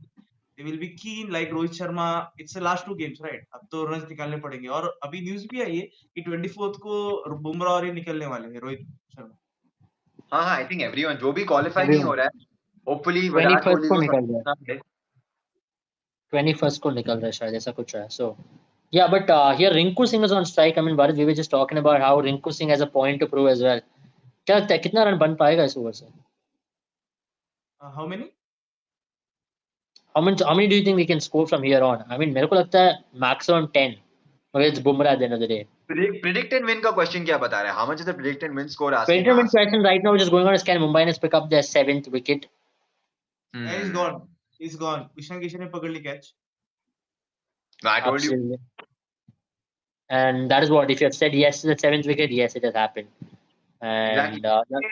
they will be keen like Rohit Sharma. It's the last two games, right? अब तो रन निकालने पड़ेंगे और अभी न्यूज भी आई है कि 24th को बुमराह और ये निकलने वाले हैं रोहित शर्मा. हाँ हाँ आई थिंक एवरीवन जो भी क्वालिफाई नहीं हो Everyone. रहा है होपफुली विराट 21st कोहली को को निकल रहा है. समझना है। 21st को निकल रहा है शायद ऐसा कुछ है. So yeah, but here Rinku Singh is on strike. I mean, Varad, we were just talking about how Rinku Singh has a point to prove as well. क्या लगता है कितना रन बन पाएगा इस ओवर से? How many? How many do you think we can score from here on? I mean, मेरे को लगता है maximum 10. But it's Bumrah at the end of the day. Predict and win का क्वेश्चन क्या बता रहा है? How much is the predict and win score asking Predetermined us? question right now which is going on is can Mumbai Indians pick up their seventh wicket? Yeah, he's gone. He's gone. Ishan Kishan ने पकड़ ली catch. I told you Absolutely. And that is what if you have said yes to the seventh wicket, yes, it has happened. And exactly.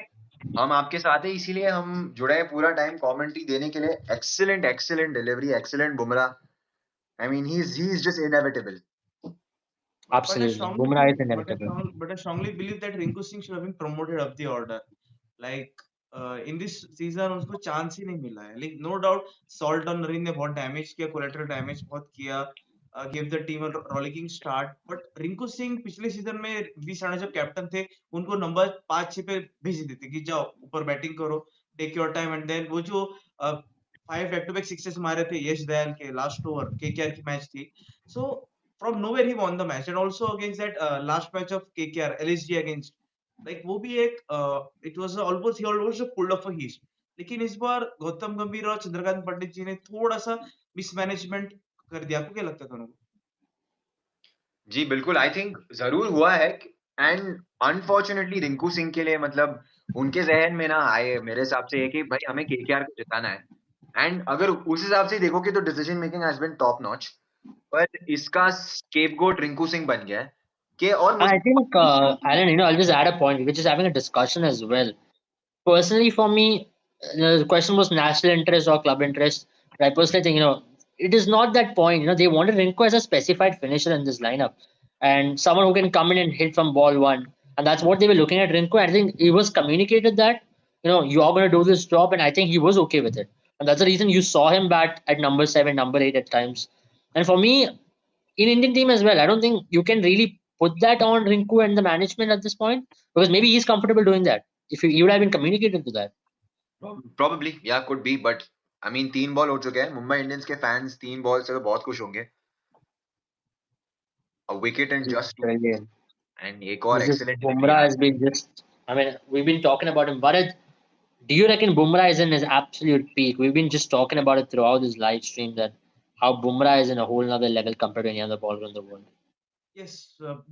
हम आपके साथ है इसीलिए हम जुड़े हैं पूरा टाइम कमेंट्री देने के लिए। Excellent excellent delivery, excellent Bumrah. I mean he is just inevitable. But I absolutely, strongly Bumrah is believe, inevitable. but I strongly believe that Rinku Singh should have been promoted up the order. Like in this season उसको chance ही नहीं मिला है. Like no doubt, Salt और Narine ने बहुत damage किया, collateral damage बहुत किया, gave the team a rollicking start. But Rinku Singh पिछले सीजन में बीस राणा जब कैप्टन थे, उनको नंबर 5-6 पे भेज देते कि जाओ ऊपर बैटिंग करो, take your time and then वो जो 5 बैक टू बैक सिक्सेस मारे थे यश दयाल के लास्ट ओवर केकेआर की मैच थी. So from nowhere he won the match and also against that last match of KKR LSG against. Like वो भी एक it was almost he almost pulled of a heist. लेकिन इस बार गौतम गंभीर और चंद्रकांत पंडित जी ने थोड़ा सा मिसमैनेजमेंट कर दिया। आपको क्या लगता है दोनों को? जी बिल्कुल, आई थिंक जरूर हुआ है। एंड अनफॉर्चुनेटली रिंकू सिंह के लिए मतलब उनके जहन में ना आए मेरे हिसाब से ये कि भाई हमें केकेआर को जिताना है। एंड अगर उस हिसाब से देखोगे तो decision making has been top notch, पर इसका स्केपगोट रिंकू सिंह बन गया है कि और And मुझे I think, Alan, I'll just add a point. We're just having a discussion as well. Personally, for me, the question was national interest or club interest. But I personally think, it is not that point. They wanted Rinko as a specified finisher in this lineup and someone who can come in and hit from ball one. And that's what they were looking at Rinko. I think he was communicated that, you are going to do this job. And I think he was okay with it. And that's the reason you saw him bat at number seven, number eight at times. And for me, in Indian team as well, I don't think you can really put that on Rinku and the management at this point because maybe he's comfortable doing that. If he would have been communicated to that. probably yeah could be, but I mean 3 ball हो चुके हैं, Mumbai Indians के fans 3 ball से तो बहुत खुश होंगे। A wicket and This is just too, brilliant. And एक और This is excellent delivery Bumrah यहाँ has से। been just. I mean, we've been talking about him. Bharat, do you reckon Bumrah is in his absolute peak? We've been just talking about it throughout this live stream that how Bumrah is in a whole other level compared to any other bowler in the world. Yes,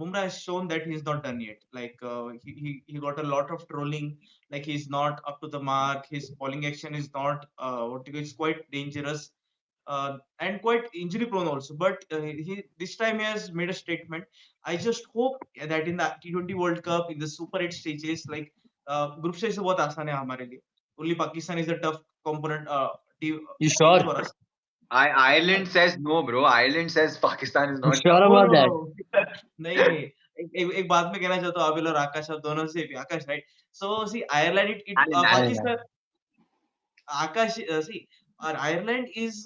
Bumrah has shown that he's not done yet. Like he got a lot of trolling. Like he's not up to the mark. His bowling action is not what you call, it's quite dangerous and quite injury prone also. But he this time he has made a statement. I just hope that in the T20 World Cup in the Super 8 stages, like group stage से बहुत आसान है हमारे लिए. Only Pakistan is the tough component You team sure? for us. Ireland says no, bro. Ireland says Pakistan is You not sure tough. No, about no, that? no. नहीं नहीं एक बात मैं कहना चाहता हूँ, अबिल और आकाश आप दोनों से भी Akash right so see Ireland it Ireland, Ireland. I Pakistan Akash see Ireland is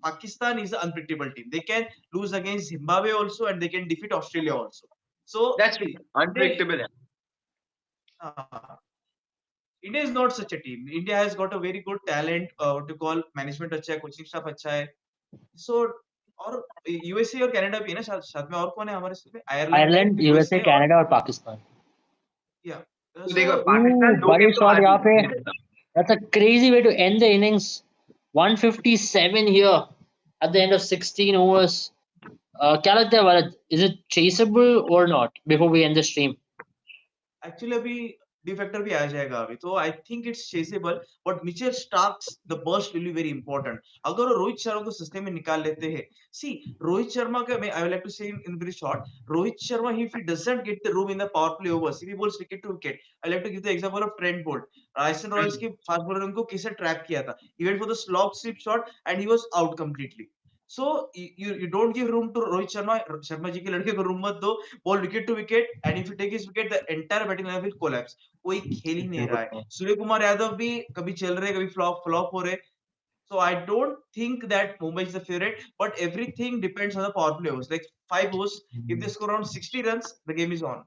Pakistan is an unpredictable team. They can lose against Zimbabwe also and they can defeat Australia also. So That's true. India, Unpredictable है. uh, India is not such a team. India has got a very good talent, what you call management अच्छा है, coaching staff अच्छा है. So और USA और Canada भी है ना साथ में और कौन है हमारे साथ में आयरलैंड है Ireland, USA, यूएसए और Canada or Pakistan? या तो सो देखो Ooh, पाकिस्तान 2 गेम body तो shot हार यहाँ पे. गई. That's a crazy way to end the innings. 157 here at the end of 16 overs. क्या लगता है Bharat? Is it chaseable or not before we end the stream? Actually अभी डी फैक्टर भी आ जाएगा अभी तो I think it's Chessable but Mitchell Starks the burst will be very important अगर वो रोहित शर्मा को सस्ते में निकाल लेते हैं सी रोहित शर्मा का मैं I will like to say in very short Rohit Sharma if he doesn't get the room in the power play overs if he bowls wicket to wicket I like to give the example of Trent Boult Rajasthan Royals के fast bowler उनको कैसे trap किया था he went for the slop slip shot and he was out completely so you don't give room to Rohit Sharma. Sharma ji के लड़के को room मत दो. Ball wicket to wicket, and if you take his wicket, the entire batting line will collapse. कोई खेल ही नहीं रहा है. सूर्य कुमार यादव भी कभी चल रहे, कभी फ्लॉप हो रहे. So I don't think that Mumbai is the favorite, but everything depends on the power play overs. Like 5 overs, if they score around 60 runs, the game is on.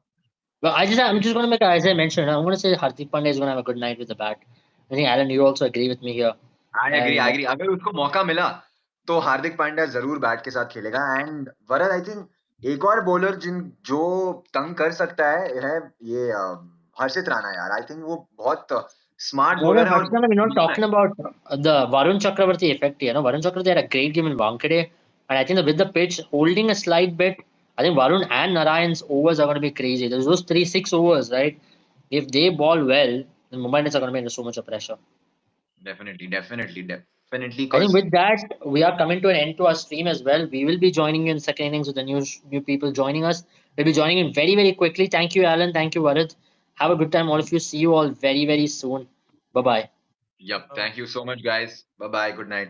Well, I'm just going to make, as I mentioned, I'm going to say Hardik Pandya is going to have a good night with the bat. I think Alan, you also agree with me here. I And agree अगर उसको मौका मिला तो हार्दिक पांड्या जरूर bat के साथ खेलेगा। And Varad I think एक और बॉलर जिन जो तंग कर सकता है ये हर्षित राणा यार। आई थिंक वो बहुत स्मार्ट no, no, बॉलर है और Harshana, we're not धीमा है। talking about the Varun Chakravarti effect here. No, Varun Chakravarti had a great game in Wankhede, and I think that with the pitch holding a slight bit, I think Varun and Narayan's overs are going to be crazy. There's those 3-6 overs, right? If they ball well, then Mumbai Indians are going to be under so much of pressure. Definitely I think cause with that, we are coming to an end to our stream as well. We will be joining you in second innings with the new people joining us. We'll be joining in very, very quickly. Thank you, Alan. Thank you, Varad. Have a good time, all of you. See you all very, very soon. Bye bye. yep, Uh, thank you so much guys, bye bye, good night.